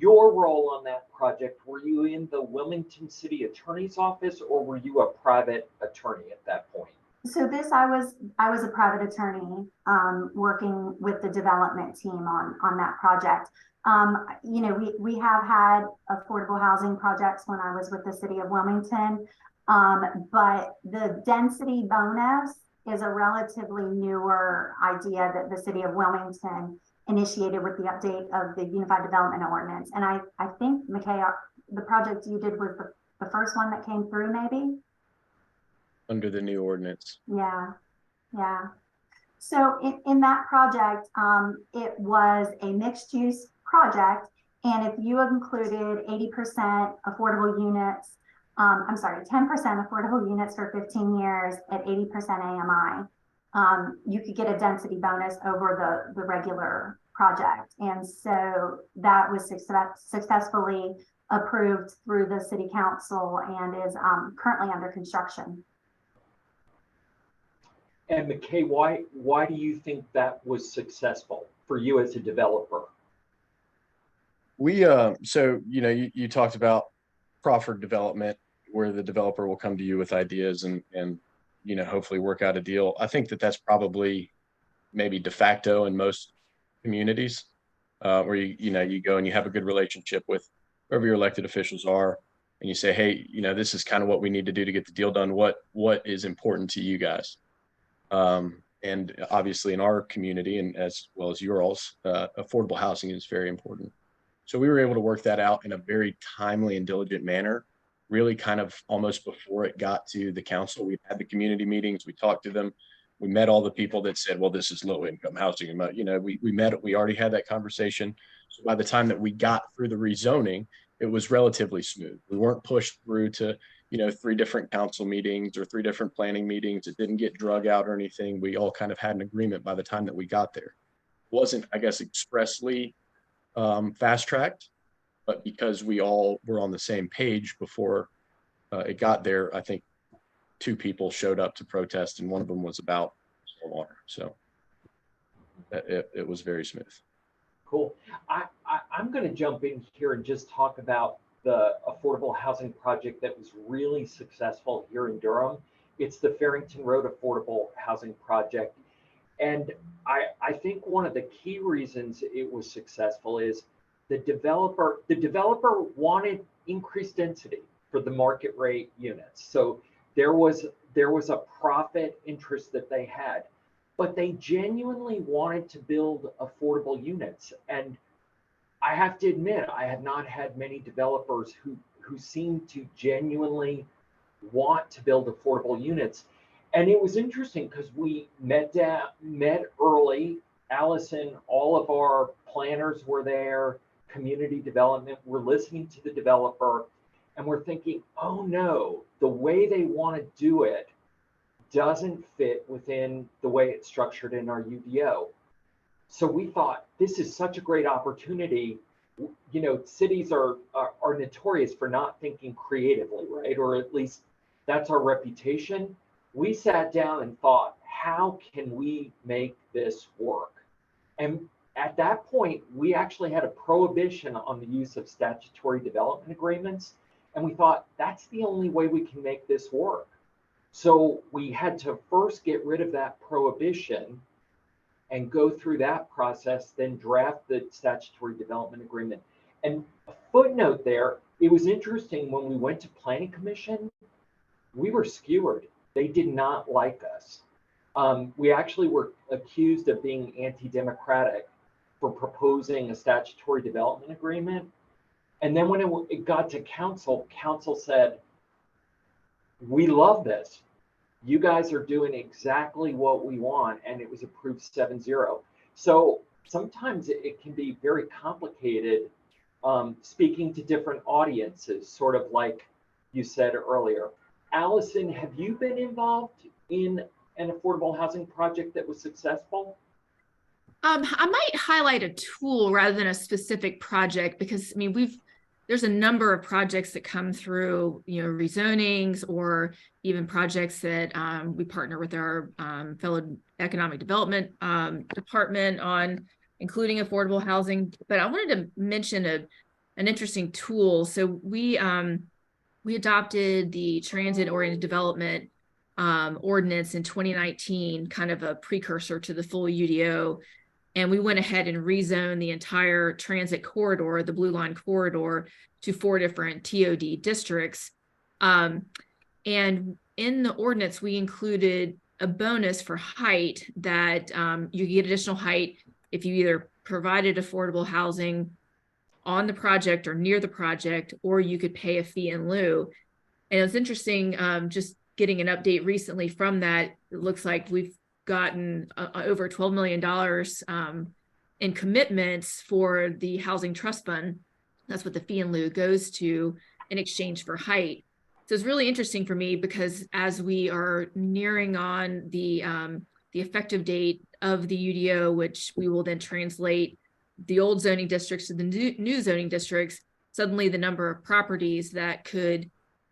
your role on that project, were you in the Wilmington City Attorney's Office or were you a private attorney at that point? So I was a private attorney working with the development team on that project. We have had affordable housing projects when I was with the city of Wilmington, but the density bonus is a relatively newer idea that the city of Wilmington initiated with the update of the Unified Development Ordinance. And I think, McKay, the project you did was the first one that came through, maybe? Under the new ordinance. Yeah. So in that project, it was a mixed use project. And if you included 80% affordable units, 10% affordable units for 15 years at 80% AMI, you could get a density bonus over the regular project. And so that was successfully approved through the city council and is currently under construction. And McKay, why do you think that was successful for you as a developer? We so you talked about proffered development, where the developer will come to you with ideas and hopefully work out a deal. I think that's probably maybe de facto in most communities, where you go and you have a good relationship with whoever your elected officials are, and you say, hey, this is kind of what we need to do to get the deal done. What is important to you guys? And obviously in our community, and as well as yours, affordable housing is very important. So we were able to work that out in a very timely and diligent manner, really kind of almost before it got to the council. We had the community meetings, we talked to them, we met all the people that said, well, this is low income housing. And, you know, we met, we already had that conversation. So by the time that we got through the rezoning, it was relatively smooth. We weren't pushed through to, you know, 3 different council meetings or 3 different planning meetings. It didn't get drug out or anything. We all kind of had an agreement by the time that we got there. It wasn't, I guess, expressly fast tracked, but because we all were on the same page before it got there, I think 2 people showed up to protest, and one of them was about water. So it was very smooth. Cool. I'm going to jump in here and just talk about the affordable housing project that was really successful here in Durham. It's the Farrington Road Affordable Housing Project. And I think one of the key reasons it was successful is the developer wanted increased density for the market rate units. So there was a profit interest that they had, but they genuinely wanted to build affordable units. And I have to admit, I have not had many developers who seem to genuinely want to build affordable units. And it was interesting because we met early. Allison, all of our planners were there, community development, we're listening to the developer, and we're thinking, oh no, the way they want to do it doesn't fit within the way it's structured in our UDO. So we thought, this is such a great opportunity. You know, cities are notorious for not thinking creatively, right? Or at least that's our reputation. We sat down and thought, how can we make this work? And at that point, we actually had a prohibition on the use of statutory development agreements. And we thought, that's the only way we can make this work. So we had to first get rid of that prohibition and go through that process, then draft the statutory development agreement. And a footnote there, it was interesting when we went to Planning Commission, we were skewered. They did not like us. We actually were accused of being anti-democratic for proposing a statutory development agreement. And then when it got to council, council said, we love this. You guys are doing exactly what we want. And it was approved 7-0. So sometimes it can be very complicated speaking to different audiences, sort of like you said earlier. Allison, have you been involved in an affordable housing project that was successful? I might highlight a tool rather than a specific project, because I mean, there's a number of projects that come through, you know, rezonings or even projects that we partner with our fellow economic development department on, including affordable housing. But I wanted to mention an interesting tool. So we adopted the transit-oriented development ordinance in 2019, kind of a precursor to the full UDO. And we went ahead and rezoned the entire transit corridor, the Blue Line corridor, to 4 different TOD districts. And in the ordinance, we included a bonus for height that you get additional height if you either provided affordable housing on the project or near the project, or you could pay a fee in lieu. And it was interesting, just getting an update recently from that. It looks like we've gotten over $12 million in commitments for the Housing Trust Fund. That's what the fee in lieu goes to in exchange for height. So it's really interesting for me because as we are nearing on the effective date of the UDO, which we will then translate the old zoning districts to the new zoning districts, suddenly the number of properties that could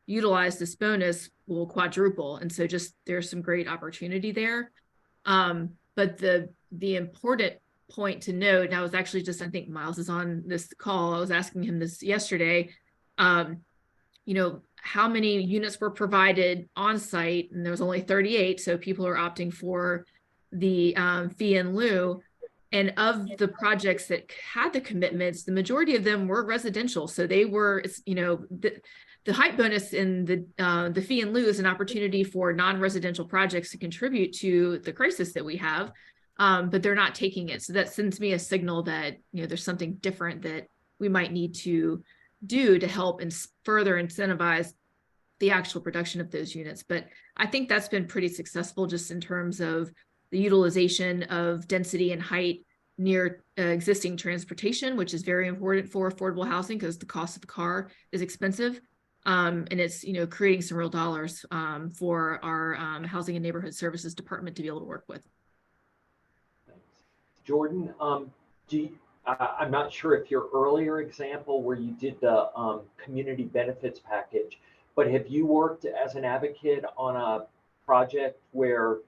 utilize this bonus will quadruple. And so just there's some great opportunity there. But the important point to note, and I was actually just, I think Miles is on this call, I was asking him this yesterday, you know, how many units were provided on site, and there was only 38. So people are opting for the fee in lieu. And of the projects that had the commitments, the majority of them were residential. So they were, you know, the height bonus in the fee in lieu is an opportunity for non-residential projects to contribute to the crisis that we have, but they're not taking it. So that sends me a signal that, you know, there's something different that we might need to do to help and further incentivize the actual production of those units. But I think that's been pretty successful just in terms of the utilization of density and height near existing transportation, which is very important for affordable housing because the cost of a car is expensive. And it's, creating some real dollars for our Housing and Neighborhood Services Department to be able to work with. Thanks. Jordan, I'm not sure if your earlier example where you did the community benefits package, but have you worked as an advocate on a project where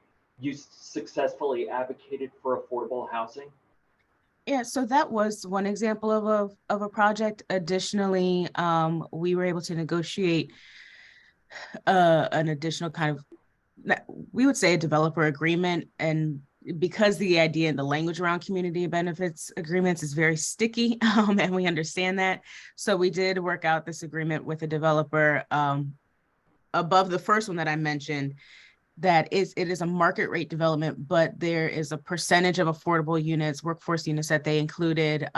you successfully advocated for affordable housing? Yeah, so that was one example of a project. Additionally, we were able to negotiate an additional kind of, we would say, a developer agreement. And because the idea and the language around community benefits agreements is very sticky, and we understand that. So we did work out this agreement with a developer above the first one that I mentioned, that it is a market rate development, but there is a percentage of affordable units, workforce units that they included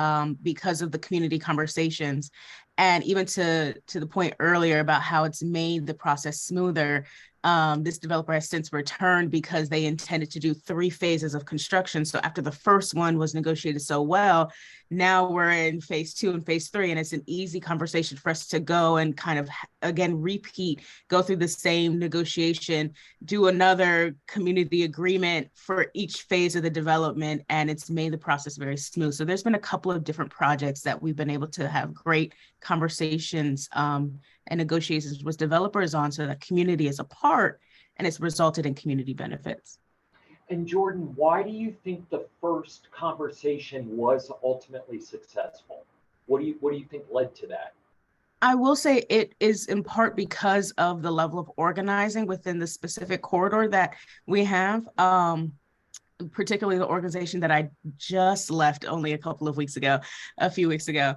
because of the community conversations. And even to the point earlier about how it's made the process smoother, this developer has since returned because they intended to do 3 phases of construction. So after the first one was negotiated so well, now we're in phase 2 and phase 3, and it's an easy conversation for us to go and kind of, again, go through the same negotiation, do another community agreement for each phase of the development, and it's made the process very smooth. So there's been a couple of different projects that we've been able to have great conversations and negotiations with developers on, so that community is a part, and it's resulted in community benefits. And Jordan, why do you think the first conversation was ultimately successful? What do you think led to that? I will say it is in part because of the level of organizing within the specific corridor that we have. Particularly the organization that I just left only a few weeks ago.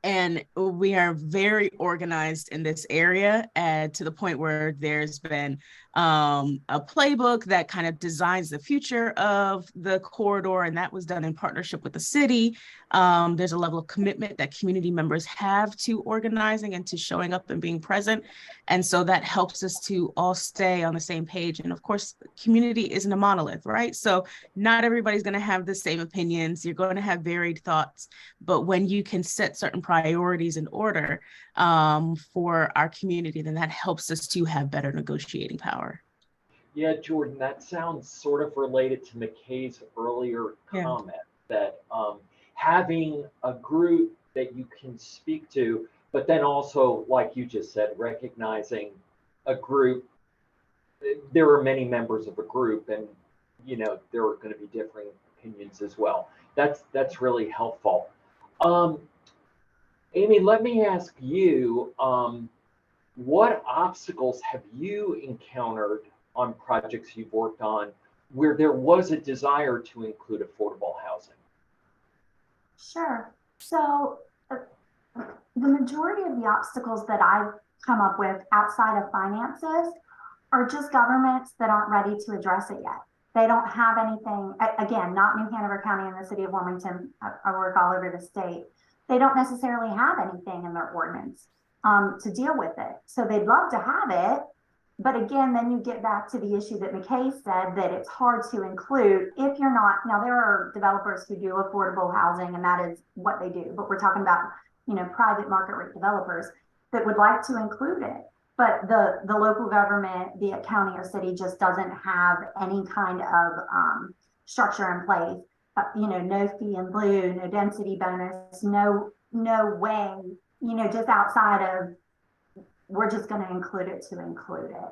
And we are very organized in this area, to the point where there's been a playbook that kind of designs the future of the corridor, and that was done in partnership with the city. There's a level of commitment that community members have to organizing and to showing up and being present. And so that helps us to all stay on the same page. And of course, community isn't a monolith, right? So not everybody's going to have the same opinions. You're going to have varied thoughts. But when you can set certain priorities in order for our community, then that helps us to have better negotiating power. Yeah, Jordan, that sounds sort of related to McKay's earlier comment that having a group that you can speak to, but then also, like you just said, recognizing a group, there are many members of a group, and there are going to be differing opinions as well. That's really helpful. Amy, let me ask you, what obstacles have you encountered on projects you've worked on where there was a desire to include affordable housing? Sure. So the majority of the obstacles that I've come up with outside of finances are just governments that aren't ready to address it yet. They don't have anything, again, not New Hanover County and the city of Wilmington. I work all over the state. They don't necessarily have anything in their ordinance to deal with it. So they'd love to have it. But again, then you get back to the issue that McKay said, that it's hard to include if you're not. Now, there are developers who do affordable housing, and that is what they do. But we're talking about, private market rate developers that would like to include it. But the local government, be it county or city, just doesn't have any kind of structure in place. No fee in lieu, no density bonus, no way, just outside of, we're just going to include it to include it.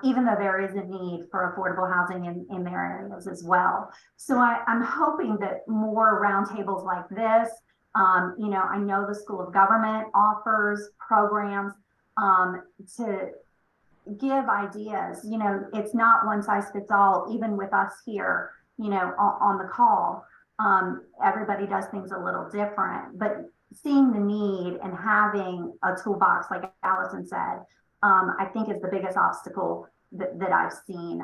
Even though there is a need for affordable housing in their areas as well. So I'm hoping that more roundtables like this, I know the School of Government offers programs to give ideas. It's not one size fits all, even with us here, on the call. Everybody does things a little different, but seeing the need and having a toolbox, like Allison said, I think is the biggest obstacle that I've seen.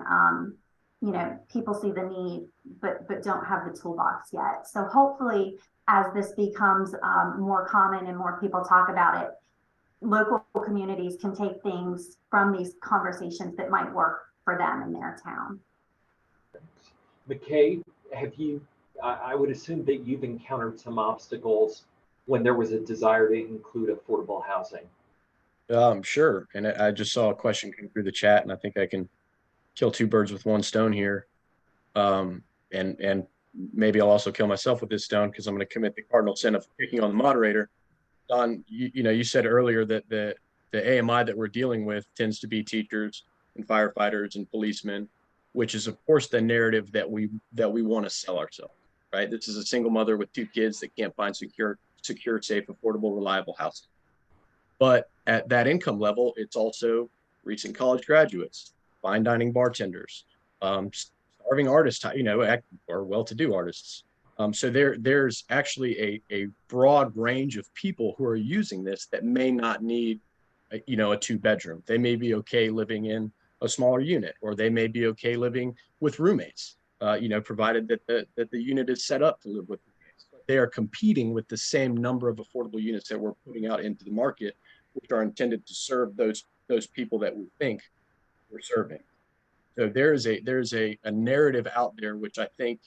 people see the need, but don't have the toolbox yet. So hopefully, as this becomes more common and more people talk about it, local communities can take things from these conversations that might work for them in their town. McKay, have you, I would assume that you've encountered some obstacles when there was a desire to include affordable housing. Sure. And I just saw a question come through the chat, and I think I can kill two birds with one stone here. And maybe I'll also kill myself with this stone because I'm going to commit the cardinal sin of picking on the moderator. Don, you said earlier that the AMI that we're dealing with tends to be teachers and firefighters and policemen, which is of course the narrative that we want to sell ourselves, right? This is a single mother with two kids that can't find secure, safe, affordable, reliable housing. But at that income level, it's also recent college graduates, fine dining bartenders, starving artists, or well-to-do artists. So there's actually a broad range of people who are using this that may not need, a 2-bedroom. They may be okay living in a smaller unit, or they may be okay living with roommates, provided that the unit is set up to live with roommates. They are competing with the same number of affordable units that we're putting out into the market, which are intended to serve those people that we think we're serving. So there's a narrative out there which I think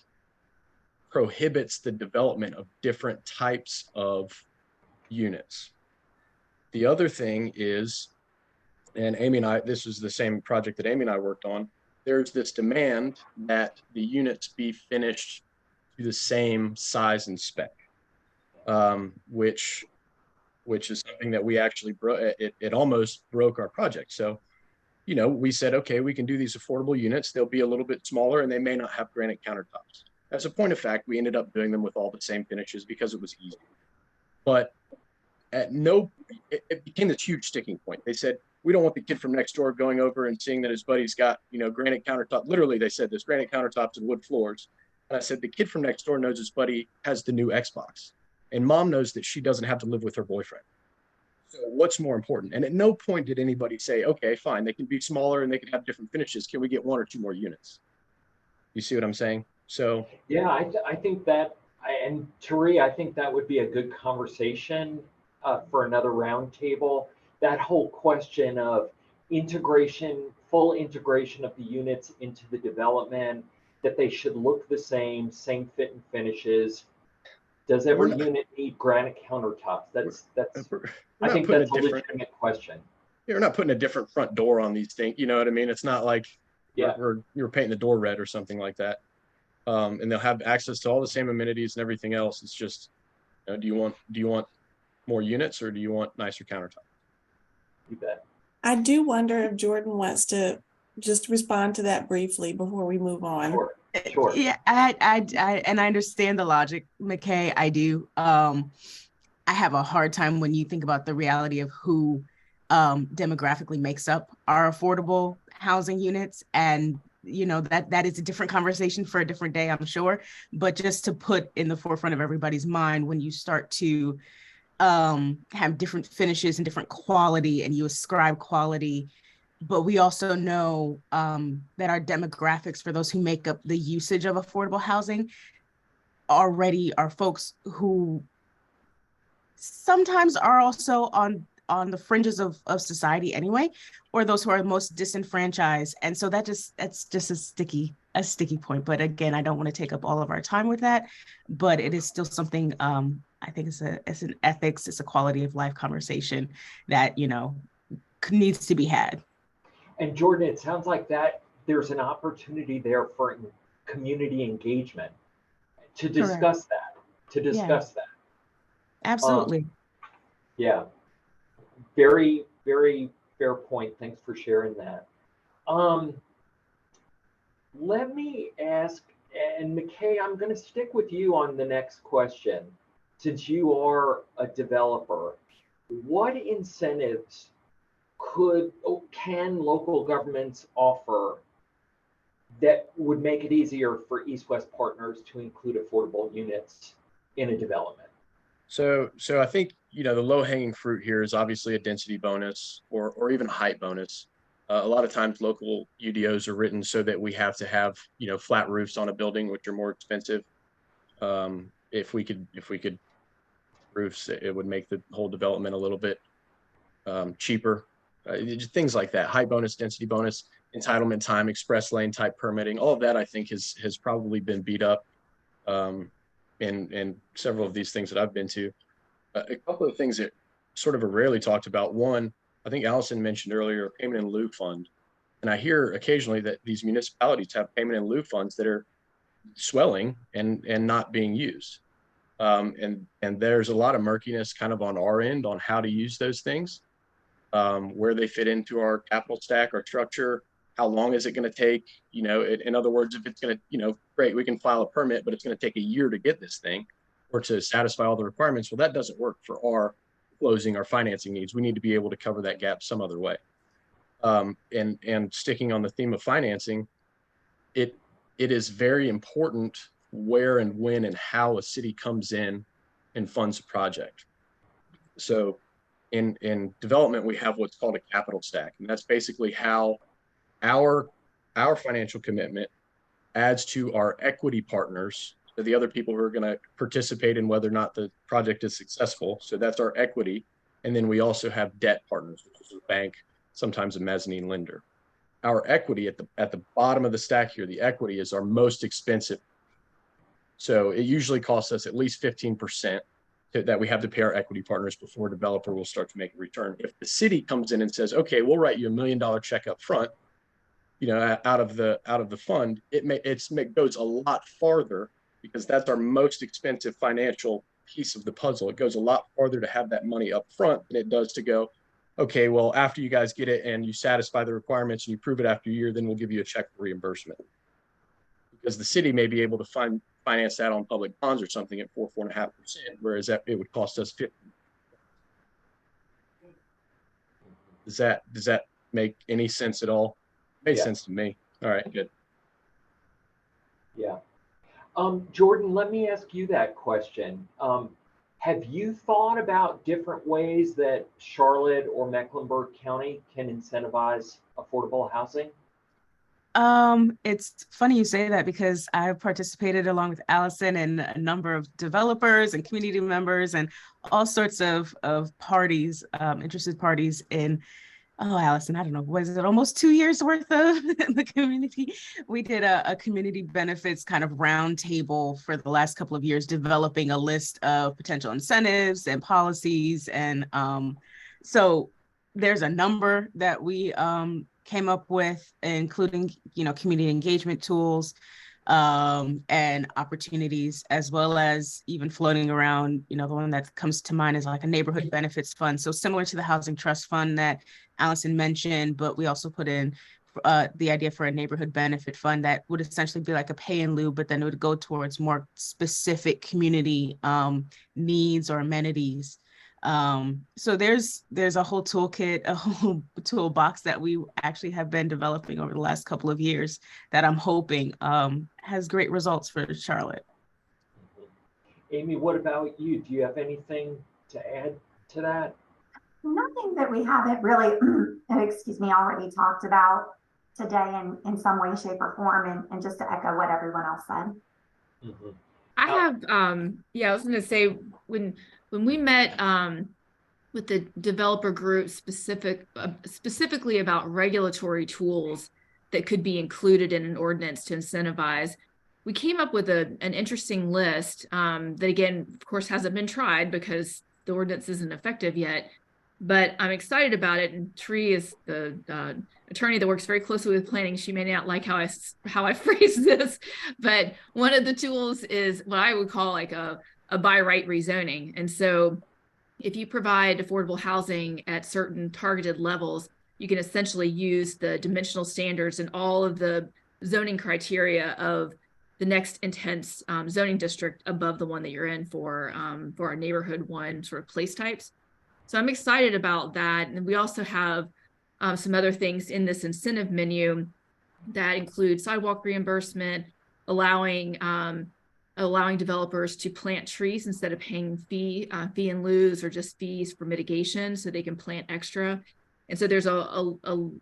prohibits the development of different types of units. The other thing is, and Amy and I, this is the same project that Amy and I worked on, there's this demand that the units be finished to the same size and spec, which is something that we actually broke. It almost broke our project. So, we said, okay, we can do these affordable units. They'll be a little bit smaller and they may not have granite countertops. As a point of fact, we ended up doing them with all the same finishes because it was easy. But it became this huge sticking point. They said, we don't want the kid from next door going over and seeing that his buddy's got, granite countertop. Literally, they said this, granite countertops and wood floors. And I said, the kid from next door knows his buddy has the new Xbox. And mom knows that she doesn't have to live with her boyfriend. So what's more important? And at no point did anybody say, okay, fine, they can be smaller and they can have different finishes. Can we get 1 or 2 more units? You see what I'm saying? So yeah, I think that, and Tari, I think that would be a good conversation for another roundtable. That whole question of integration, full integration of the units into the development, that they should look the same fit and finishes. Does every unit need granite countertops? I think that's a legitimate question. You're not putting a different front door on these things. You know what I mean? It's not like you're painting the door red or something like that. And they'll have access to all the same amenities and everything else. It's just, do you want more units or do you want nicer countertops? You bet. I do wonder if Jordan wants to just respond to that briefly before we move on. Sure. Yeah, I understand the logic, McKay. I do. I have a hard time when you think about the reality of who demographically makes up our affordable housing units, and that is a different conversation for a different day, I'm sure. But just to put in the forefront of everybody's mind, when you start to have different finishes and different quality, and you ascribe quality, but we also know that our demographics for those who make up the usage of affordable housing already are folks who sometimes are also on the fringes of society anyway, or those who are most disenfranchised. And so that's just a sticky point. But again, I don't want to take up all of our time with that, but it is still something I think it's an ethics, it's a quality of life conversation that, needs to be had. And Jordan, it sounds like that there's an opportunity there for community engagement to discuss that. Absolutely. Yeah. Very, very fair point. Thanks for sharing that. Let me ask, and McKay, I'm going to stick with you on the next question. Since you are a developer, what incentives can local governments offer that would make it easier for East West Partners to include affordable units in a development? So I think, the low hanging fruit here is obviously a density bonus or even height bonus. A lot of times local UDOs are written so that we have to have, you know, flat roofs on a building, which are more expensive. If we could roofs, it would make the whole development a little bit cheaper. Just things like that, height bonus, density bonus, entitlement time, express lane type permitting, all of that I think has probably been beat up in several of these things that I've been to. A couple of things that sort of are rarely talked about. One, I think Allison mentioned earlier, payment in lieu fund. And I hear occasionally that these municipalities have payment in lieu funds that are swelling and not being used. And there's a lot of murkiness kind of on our end on how to use those things, where they fit into our capital stack, our structure, how long is it going to take? You know, in other words, if it's going to, you know, great, we can file a permit, but it's going to take a year to get this thing or to satisfy all the requirements. Well, that doesn't work for our closing, our financing needs. We need to be able to cover that gap some other way. And sticking on the theme of financing, it is very important where and when and how a city comes in and funds a project. So in development, we have what's called a capital stack, and that's basically how our financial commitment adds to our equity partners, so the other people who are going to participate in whether or not the project is successful. So that's our equity. And then we also have debt partners, which is a bank, sometimes a mezzanine lender. Our equity at the bottom of the stack here, the equity is our most expensive. So it usually costs us at least 15% that we have to pay our equity partners before a developer will start to make a return. If the city comes in and says, okay, we'll write you $1 million check up front, you know, out of the fund, it goes a lot farther because that's our most expensive financial piece of the puzzle. It goes a lot farther to have that money up front than it does to go, okay, well, after you guys get it and you satisfy the requirements and you prove it after a year, then we'll give you a check for reimbursement. Because the city may be able to finance that on public bonds or something at 4.5%, whereas it would cost us 50. Does that make any sense at all? Made sense to me. All right, good. Yeah. Jordan, let me ask you that question. Have you thought about different ways that Charlotte or Mecklenburg County can incentivize affordable housing? It's funny you say that because I participated along with Allison and a number of developers and community members and all sorts of parties, interested parties in, oh, Allison, I don't know, was it almost 2 years worth of the community? We did a community benefits kind of roundtable for the last couple of years, developing a list of potential incentives and policies. And so there's a number that we came up with, including, you know, community engagement tools and opportunities, as well as even floating around, you know, the one that comes to mind is like a neighborhood benefits fund. So similar to the housing trust fund that Allison mentioned, but we also put in the idea for a neighborhood benefit fund that would essentially be like a pay in lieu, but then it would go towards more specific community needs or amenities. So there's a whole toolkit, a whole toolbox that we actually have been developing over the last couple of years that I'm hoping has great results for Charlotte. Amy, what about you? Do you have anything to add to that? Nothing that we haven't really, already talked about today in some way, shape, or form, and just to echo what everyone else said. Mm-hmm. I have, I was going to say when we met with the developer group specifically about regulatory tools that could be included in an ordinance to incentivize, we came up with an interesting list that, again, of course, hasn't been tried because the ordinance isn't effective yet. But I'm excited about it. And Tree is the attorney that works very closely with planning. She may not like how I phrase this, but one of the tools is what I would call like a by right rezoning. And so if you provide affordable housing at certain targeted levels, you can essentially use the dimensional standards and all of the zoning criteria of the next intense zoning district above the one that you're in for our neighborhood one sort of place types. So I'm excited about that. And we also have some other things in this incentive menu that include sidewalk reimbursement, allowing developers to plant trees instead of paying fee in lieu or just fees for mitigation, so they can plant extra. And so there's a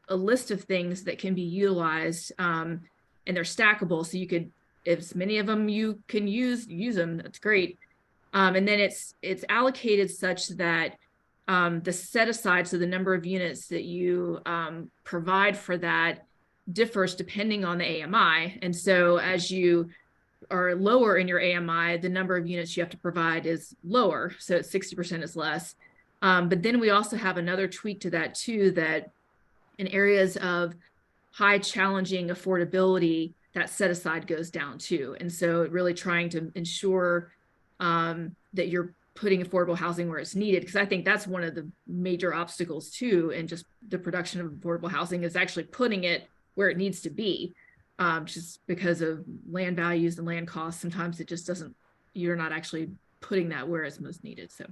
list of things that can be utilized, and they're stackable. So you could, if many of them you can use them, that's great. And then it's allocated such that the set aside, so the number of units that you provide for that differs depending on the AMI. And so as you are lower in your AMI, the number of units you have to provide is lower. So 60% is less. But then we also have another tweak to that too, that in areas of high challenging affordability, that set aside goes down too. And so really trying to ensure that you're putting affordable housing where it's needed, because I think that's one of the major obstacles too, and just the production of affordable housing is actually putting it where it needs to be, just because of land values and land costs. Sometimes it just doesn't, you're not actually putting that where it's most needed. So.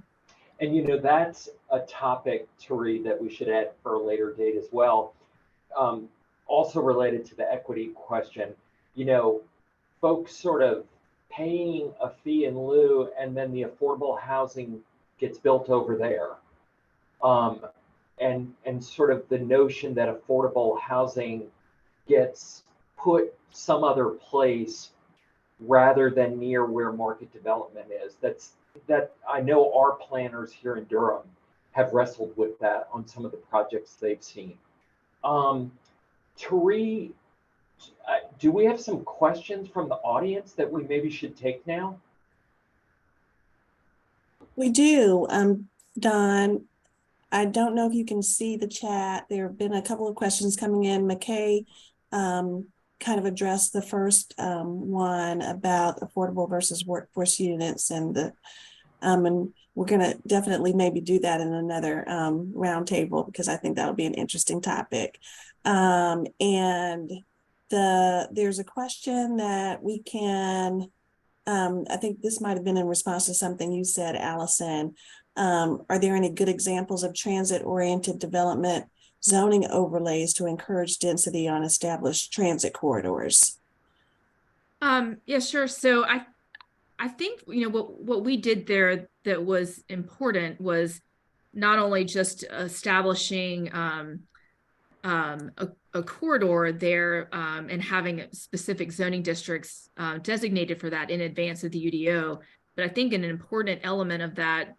And you know, that's a topic, Turi, that we should add for a later date as well. Also related to the equity question, you know, folks sort of paying a fee in lieu, and then the affordable housing gets built over there. And sort of the notion that affordable housing gets put some other place rather than near where market development is. That I know our planners here in Durham have wrestled with that on some of the projects they've seen. Turi, do we have some questions from the audience that we maybe should take now? We do. Don, I don't know if you can see the chat. There have been a couple of questions coming in. McKay kind of addressed the first one about affordable versus workforce units, and we're going to definitely maybe do that in another roundtable, because I think that'll be an interesting topic. And there's a question that we can, I think this might have been in response to something you said, Allison. Are there any good examples of transit-oriented development zoning overlays to encourage density on established transit corridors? Yeah, sure. So I think, you know, what we did there that was important was not only just establishing a corridor there and having specific zoning districts designated for that in advance of the UDO, but I think an important element of that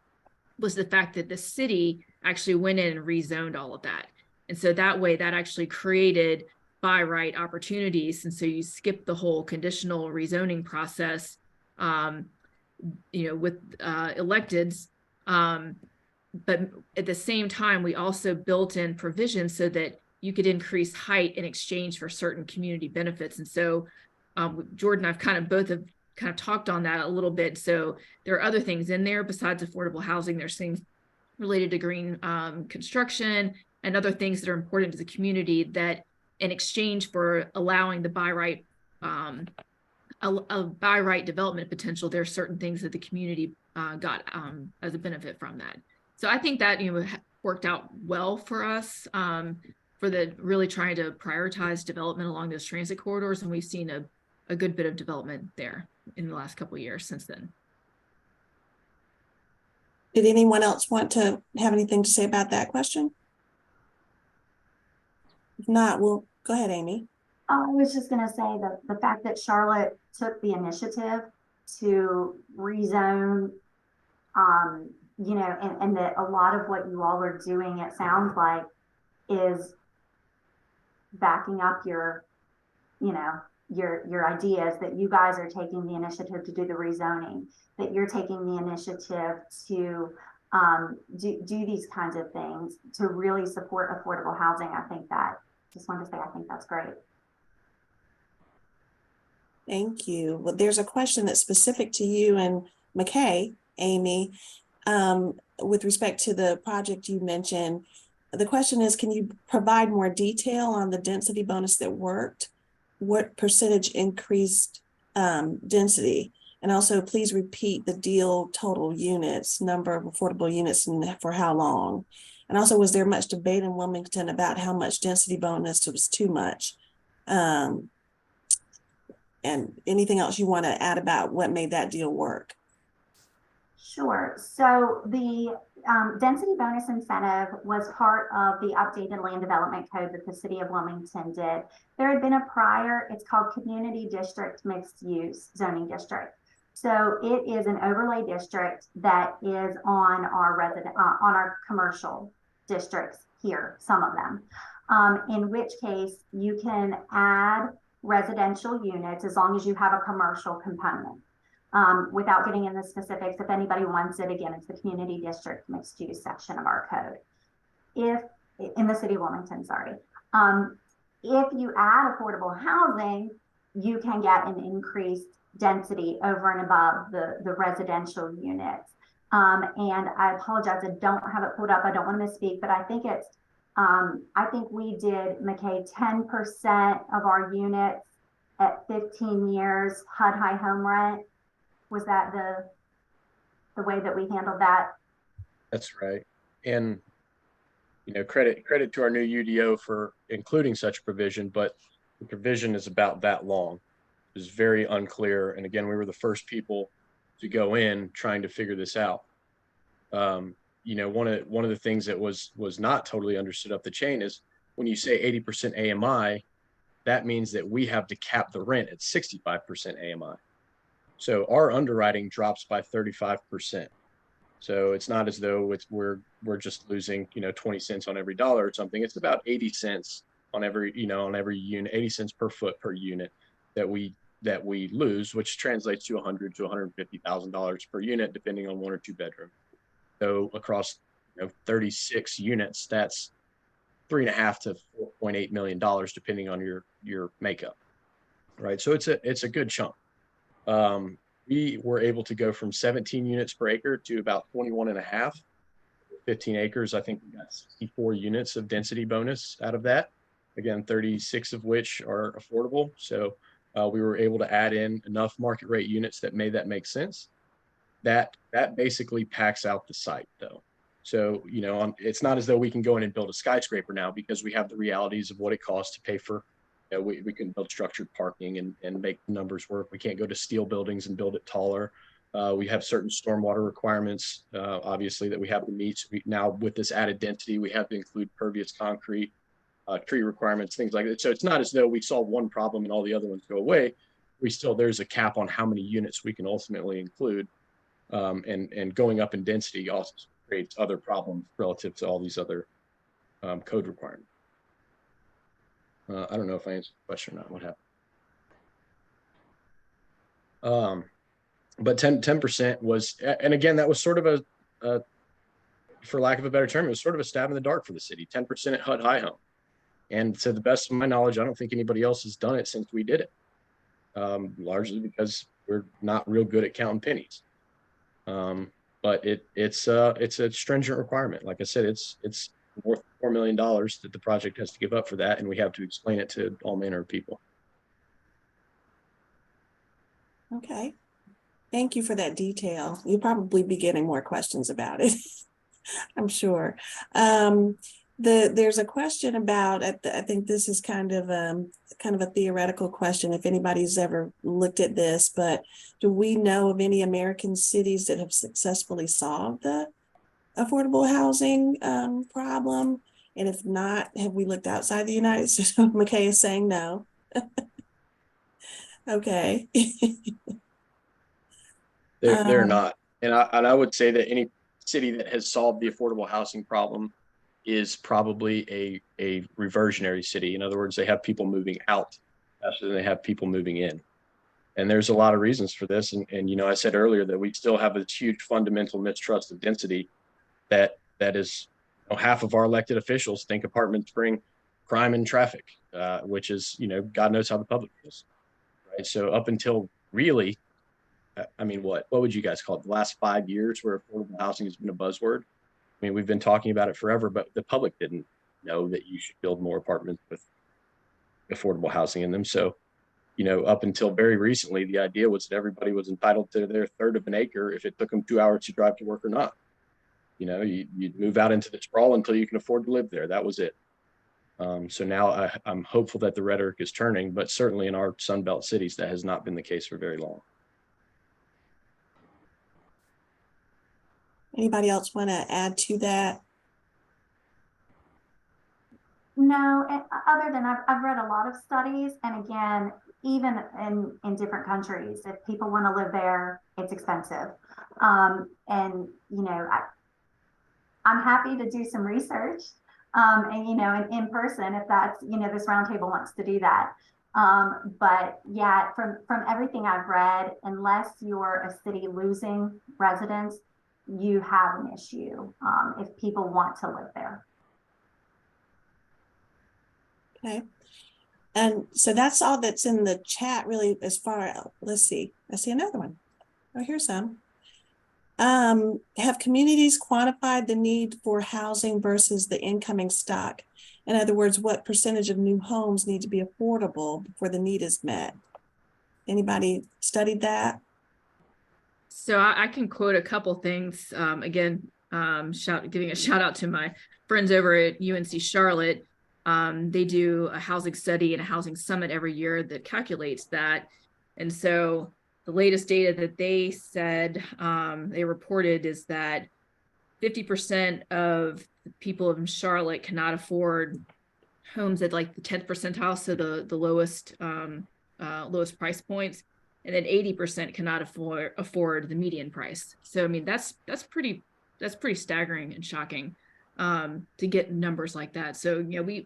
was the fact that the city actually went in and rezoned all of that. And so that way that actually created by right opportunities. And so you skip the whole conditional rezoning process, you know, with electeds. But at the same time, we also built in provisions so that you could increase height in exchange for certain community benefits. And so Jordan, I've both have kind of talked on that a little bit. So there are other things in there besides affordable housing. There's things related to green construction and other things that are important to the community that in exchange for allowing the by right development potential, there are certain things that the community got as a benefit from that. So I think that, you know, worked out well for us for the really trying to prioritize development along those transit corridors. And we've seen a good bit of development there in the last couple of years since then. Did anyone else want to have anything to say about that question? If not, we'll go ahead, Amy. I was just going to say that the fact that Charlotte took the initiative to rezone, you know, and that a lot of what you all are doing, it sounds like, is backing up your, you know, your ideas, that you guys are taking the initiative to do the rezoning, that you're taking the initiative to do these kinds of things to really support affordable housing. I think that, just wanted to say, I think that's great. Thank you. Well, there's a question that's specific to you and McKay, Amy, with respect to the project you mentioned. The question is, can you provide more detail on the density bonus that worked? What percentage increased density? And also, please repeat the deal total units, number of affordable units, and for how long? And also, was there much debate in Wilmington about how much density bonus was too much? And anything else you want to add about what made that deal work? Sure. So density bonus incentive was part of the updated land development code that the city of Wilmington did. There had been a prior, it's called community district mixed use zoning district. So it is an overlay district that is on our commercial districts here, some of them. In which case you can add residential units as long as you have a commercial component. Without getting in the specifics, if anybody wants it, again, it's the community district mixed use section of our code. If in the city of Wilmington, sorry. If you add affordable housing, you can get an increased density over and above the residential units. And I apologize, I don't have it pulled up. I don't want to misspeak, but I think it's, I think we did, McKay, 10% of our units at 15 years HUD high home rent. Was that the way that we handled that? That's right. And, you know, credit to our new UDO for including such provision, but the provision is about that long. It was very unclear. And again, we were the first people to go in trying to figure this out. You know, one of the things that was not totally understood up the chain is when you say 80% AMI, that means that we have to cap the rent at 65% AMI. So our underwriting drops by 35%. So it's not as though we're just losing, you know, 20 cents on every dollar or something. It's about 80 cents on every unit, 80 cents per foot per unit that we lose, which translates to $100,000 to $150,000 per unit, depending on 1 or 2 bedroom. So across 36 units, that's $3.5 to $4.8 million, depending on your makeup, right? So it's a good chunk. We were able to go from 17 units per acre to about 21.5. 15 acres, I think we got 64 units of density bonus out of that. Again, 36 of which are affordable. So we were able to add in enough market rate units that made that make sense. That basically packs out the site though. So, you know, it's not as though we can go in and build a skyscraper now because we have the realities of what it costs to pay for, you know, we can build structured parking and make the numbers work. We can't go to steel buildings and build it taller. We have certain stormwater requirements, obviously, that we have to meet. So now with this added density, we have to include pervious concrete, tree requirements, things like that. So it's not as though we solve one problem and all the other ones go away. There's a cap on how many units we can ultimately include. And going up in density also creates other problems relative to all these other code requirements. I don't know if I answered the question or not. What happened? But 10% was, and again, that was sort of a, for lack of a better term, it was sort of a stab in the dark for the city. 10% at HUD high home, and to the best of my knowledge, I don't think anybody else has done it since we did it. Largely because we're not real good at counting pennies. But it's a stringent requirement. Like I said, it's worth $4 million that the project has to give up for that, and we have to explain it to all manner of people. Okay. Thank you for that detail. You'll probably be getting more questions about it, I'm sure. There's a question about, I think this is kind of a theoretical question if anybody's ever looked at this, but do we know of any American cities that have successfully solved the affordable housing problem? And if not, have we looked outside the United States? McKay is saying no. Okay. They're not. And I would say that any city that has solved the affordable housing problem is probably a reversionary city. In other words, they have people moving out faster than they have people moving in. And there's a lot of reasons for this. And you know, I said earlier that we still have this huge fundamental mistrust of density that is, you know, half of our elected officials think apartments bring crime and traffic, which is, you know, God knows how the public feels, right? So up until really, I mean, what would you guys call it? The last 5 years where affordable housing has been a buzzword. I mean, we've been talking about it forever, but the public didn't know that you should build more apartments with affordable housing in them. So, you know, up until very recently, the idea was that everybody was entitled to their third of an acre if it took them 2 hours to drive to work or not. You know, you'd move out into the sprawl until you can afford to live there. That was it. So now I'm hopeful that the rhetoric is turning, but certainly in our Sunbelt cities, that has not been the case for very long. Anybody else want to add to that? No, other than I've read a lot of studies, and again, even in different countries, if people want to live there, it's expensive. And you know, I'm happy to do some research, and you know, in person if that's, you know, this roundtable wants to do that. But yeah, from everything I've read, unless you're a city losing residents, you have an issue if people want to live there. Okay. And so that's all that's in the chat really as far, let's see. I see another one. Oh, here's some. Have communities quantified the need for housing versus the incoming stock? In other words, what percentage of new homes need to be affordable before the need is met? Anybody studied that? So I can quote a couple things. Again, giving a shout out to my friends over at UNC Charlotte. They do a housing study and a housing summit every year that calculates that. And so the latest data that they said, they reported is that 50% of people in Charlotte cannot afford homes at like the 10th percentile, so the lowest lowest price points, and then 80% cannot afford the median price. So I mean that's pretty staggering and shocking to get numbers like that. So you know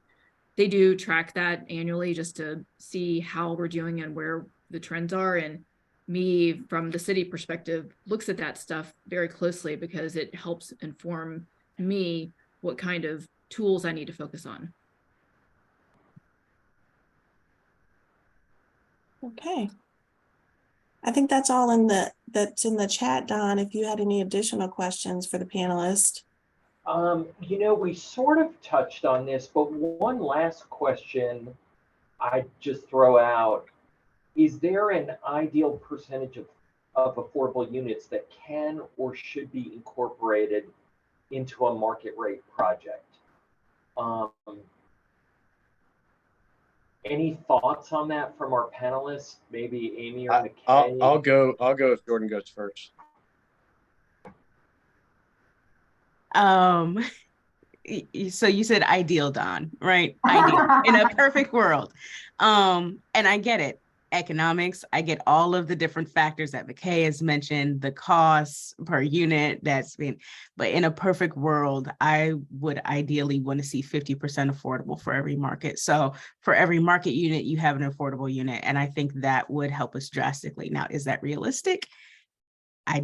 they do track that annually just to see how we're doing and where the trends are. And me, from the city perspective, looks at that stuff very closely because it helps inform me what kind of tools I need to focus on. Okay. I think that's all that's in the chat, Don, if you had any additional questions for the panelists. You know, we sort of touched on this, but one last question I'd just throw out. Is there an ideal percentage of affordable units that can or should be incorporated into a market rate project? Any thoughts on that from our panelists? Maybe Amy or McKay? I'll go if Jordan goes first. So you said ideal, Don, right? Ideal in a perfect world. And I get it. Economics, I get all of the different factors that McKay has mentioned, the costs per unit but in a perfect world, I would ideally want to see 50% affordable for every market. So for every market unit, you have an affordable unit. And I think that would help us drastically. Now, is that realistic?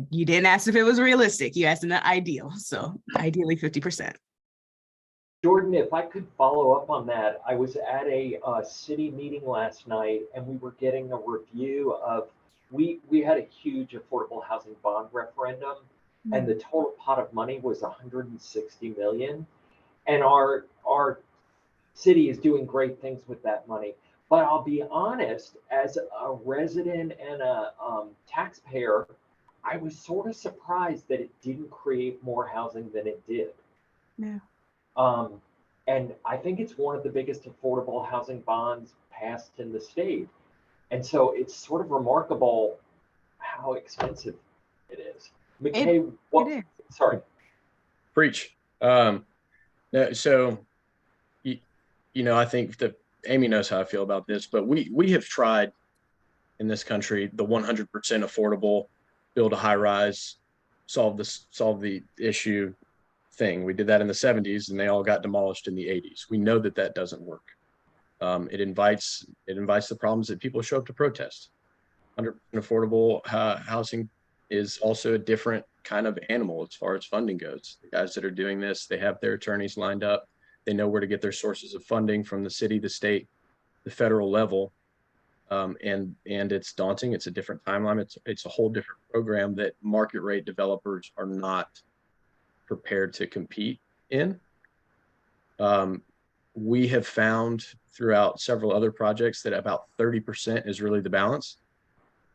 You didn't ask if it was realistic. You asked an ideal. So ideally 50%. Jordan, if I could follow up on that, I was at a city meeting last night and we were getting a review of, we had a huge affordable housing bond referendum and the total pot of money was 160 million. And our city is doing great things with that money. But I'll be honest, as a resident and a taxpayer, I was sort of surprised that it didn't create more housing than it did. Yeah. And I think it's one of the biggest affordable housing bonds passed in the state. And so it's sort of remarkable how expensive it is. McKay, sorry. Preach. So, you know, I think that Amy knows how I feel about this, but we have tried in this country the 100% affordable, build a high rise, solve the issue thing. We did that in the 70s and they all got demolished in the 80s. We know that that doesn't work. It invites the problems that people show up to protest. 100% affordable housing is also a different kind of animal as far as funding goes. The guys that are doing this, they have their attorneys lined up. They know where to get their sources of funding from the city, the state, the federal level. And it's daunting. It's a different timeline. It's a whole different program that market rate developers are not prepared to compete in. We have found throughout several other projects that about 30% is really the balance.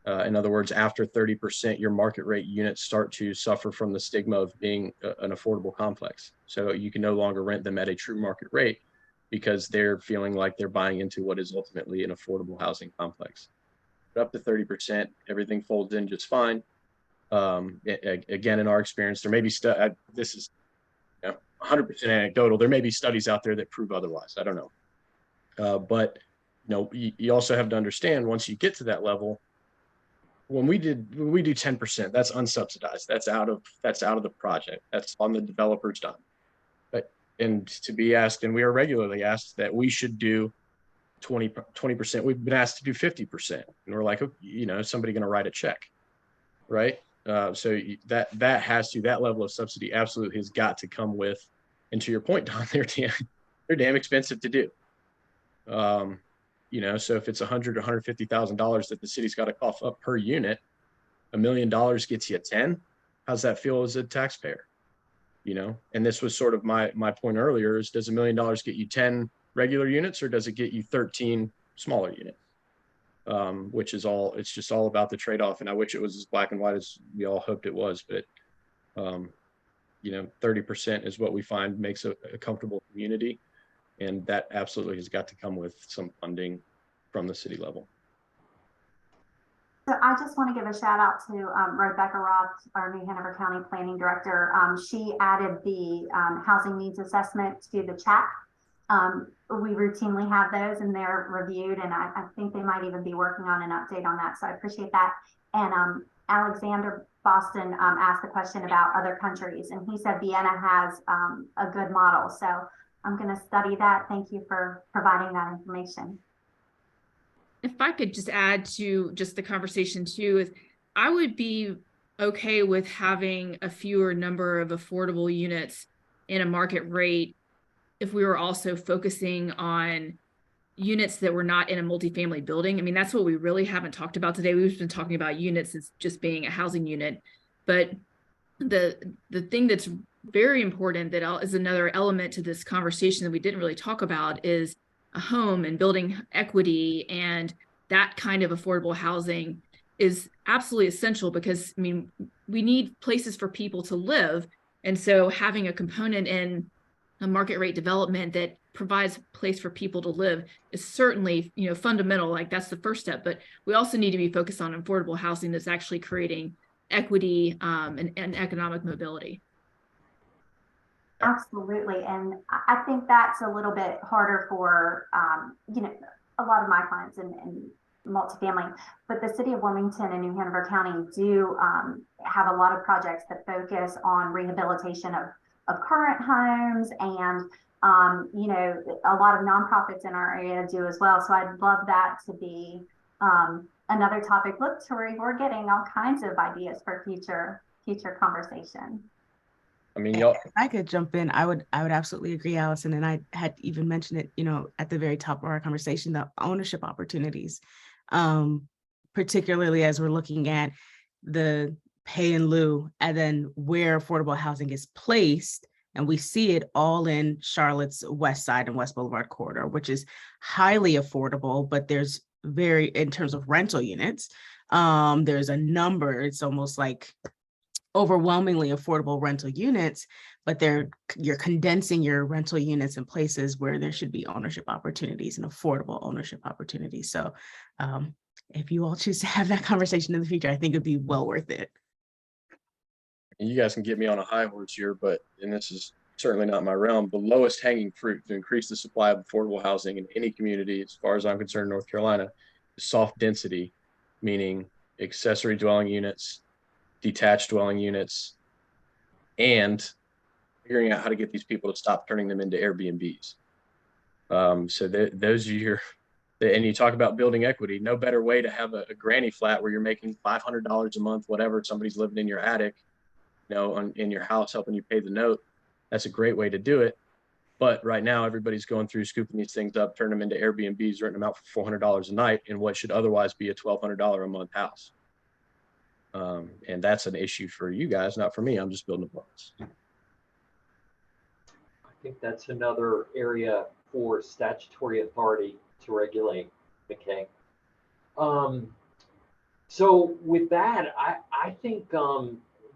In other words, after 30%, your market rate units start to suffer from the stigma of being an affordable complex. So you can no longer rent them at a true market rate because they're feeling like they're buying into what is ultimately an affordable housing complex. But up to 30%, everything folds in just fine. Again, in our experience, there may be this is 100% anecdotal. There may be studies out there that prove otherwise. I don't know. But you also have to understand, once you get to that level, when we do 10%, that's unsubsidized. That's out of the project. That's on the developer's dime. And to be asked, and we are regularly asked, that we should do 20%. We've been asked to do 50%, and we're like, is somebody going to write a check, right? So that level of subsidy absolutely has got to come with. And to your point, Don, they're damn expensive to do. So if it's $100,000 or $150,000 that the city's got to cough up per unit, $1 million gets you 10. How's that feel as a taxpayer? And this was sort of my point earlier: is, does $1 million get you 10 regular units, or does it get you 13 smaller units? It's just all about the trade-off. And I wish it was as black and white as we all hoped it was, but 30% is what we find makes a comfortable community. And that absolutely has got to come with some funding from the city level. So I just want to give a shout out to Rebecca Roth, our New Hanover County Planning Director. She added the housing needs assessment to the chat. We routinely have those, and they're reviewed, and I think they might even be working on an update on that. So I appreciate that. And Alexander Boston asked the question about other countries, and he said Vienna has a good model. So I'm going to study that. Thank you for providing that information. If I could just add to just the conversation too, is I would be okay with having a fewer number of affordable units in a market rate if we were also focusing on units that were not in a multifamily building. I mean, that's what we really haven't talked about today. We've been talking about units as just being a housing unit, but the thing that's very important that is another element to this conversation that we didn't really talk about is a home and building equity, and that kind of affordable housing is absolutely essential because, I mean, we need places for people to live. And so having a component in a market rate development that provides a place for people to live is certainly, fundamental. Like, that's the first step, but we also need to be focused on affordable housing that's actually creating equity and economic mobility. Absolutely. And I think that's a little bit harder for, a lot of my clients in multifamily, but the city of Wilmington and New Hanover County do have a lot of projects that focus on rehabilitation of current homes, and, a lot of nonprofits in our area do as well. So I'd love that to be another topic. Look, Tori, we're getting all kinds of ideas for future conversation. I mean, y'all. If I could jump in, I would absolutely agree, Allison. And I had even mentioned it, at the very top of our conversation, the ownership opportunities, particularly as we're looking at the pay in lieu and then where affordable housing is placed. And we see it all in Charlotte's West Side and West Boulevard corridor, which is highly affordable, but there's in terms of rental units, there's a number, it's almost like overwhelmingly affordable rental units, but you're condensing your rental units in places where there should be ownership opportunities and affordable ownership opportunities. So if you all choose to have that conversation in the future, I think it'd be well worth it. You guys can get me on a high horse here, and this is certainly not my realm, the lowest hanging fruit to increase the supply of affordable housing in any community, as far as I'm concerned, in North Carolina, is soft density, meaning accessory dwelling units, detached dwelling units, and figuring out how to get these people to stop turning them into Airbnbs. So those are your, and you talk about building equity, no better way to have a granny flat where you're making $500 a month, whatever, somebody's living in your attic, in your house, helping you pay the note. That's a great way to do it. But right now, everybody's going through, scooping these things up, turning them into Airbnbs, renting them out for $400 a night in what should otherwise be a $1,200 a month house. And that's an issue for you guys, not for me. I'm just building apartments. I think that's another area for statutory authority to regulate, McKay. So with that, I think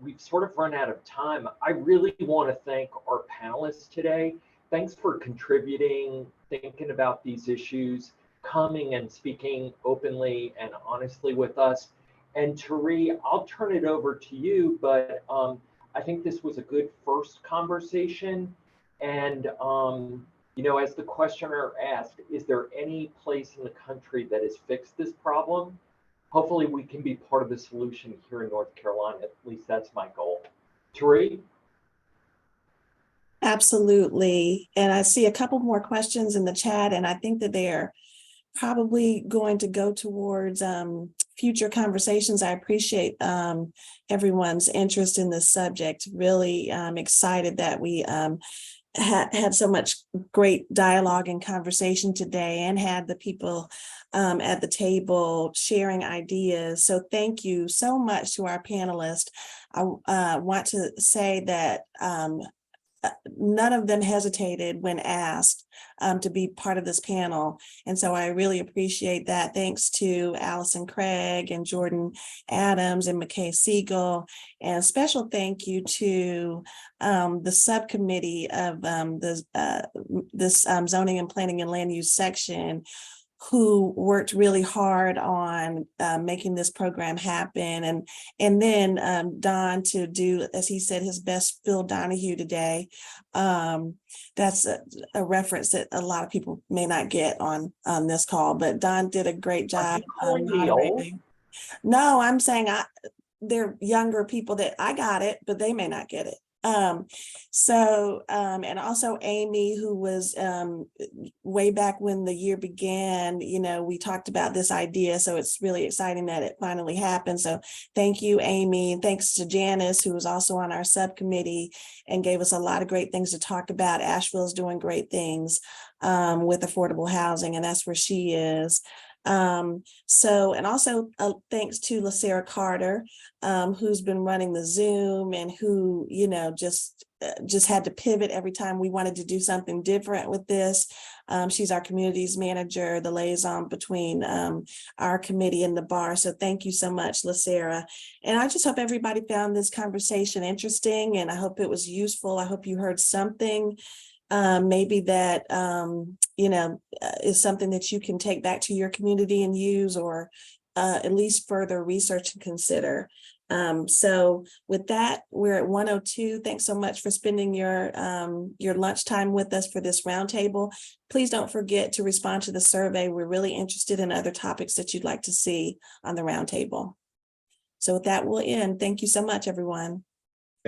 we've sort of run out of time. I really want to thank our panelists today. Thanks for contributing, thinking about these issues, coming and speaking openly and honestly with us. And Tari, I'll turn it over to you, but I think this was a good first conversation. And, as the questioner asked, is there any place in the country that has fixed this problem? Hopefully we can be part of the solution here in North Carolina. At least that's my goal. Tari? Absolutely. And I see a couple more questions in the chat, and I think that they're probably going to go towards future conversations. I appreciate everyone's interest in this subject. Really excited that we had so much great dialogue and conversation today, and had the people at the table sharing ideas. So thank you so much to our panelists. I want to say that none of them hesitated when asked to be part of this panel. And so I really appreciate that. Thanks to Allison Craig and Jordan Adams and McKay Siegel. And a special thank you to the subcommittee of this zoning and planning and land use section, who worked really hard on making this program happen. And then Don to do, as he said, his best Phil Donahue today. That's a reference that a lot of people may not get on this call, but Don did a great job. No, I'm saying they're younger people that I got it, but they may not get it. And also Amy, who was way back when the year began, we talked about this idea. So it's really exciting that it finally happened. So thank you, Amy. And thanks to Janice, who was also on our subcommittee and gave us a lot of great things to talk about. Asheville's doing great things with affordable housing, and that's where she is. And also thanks to LaSarah Carter, who's been running the Zoom, and who, just had to pivot every time we wanted to do something different with this. She's our communities manager, the liaison between our committee and the bar. So thank you so much, LaSarah. And I just hope everybody found this conversation interesting, and I hope it was useful. I hope you heard something maybe that, is something that you can take back to your community and use, or at least further research and consider. So with that, we're at 1:02. Thanks so much for spending your lunchtime with us for this roundtable. Please don't forget to respond to the survey. We're really interested in other topics that you'd like to see on the roundtable. So with that, we'll end. Thank you so much, everyone.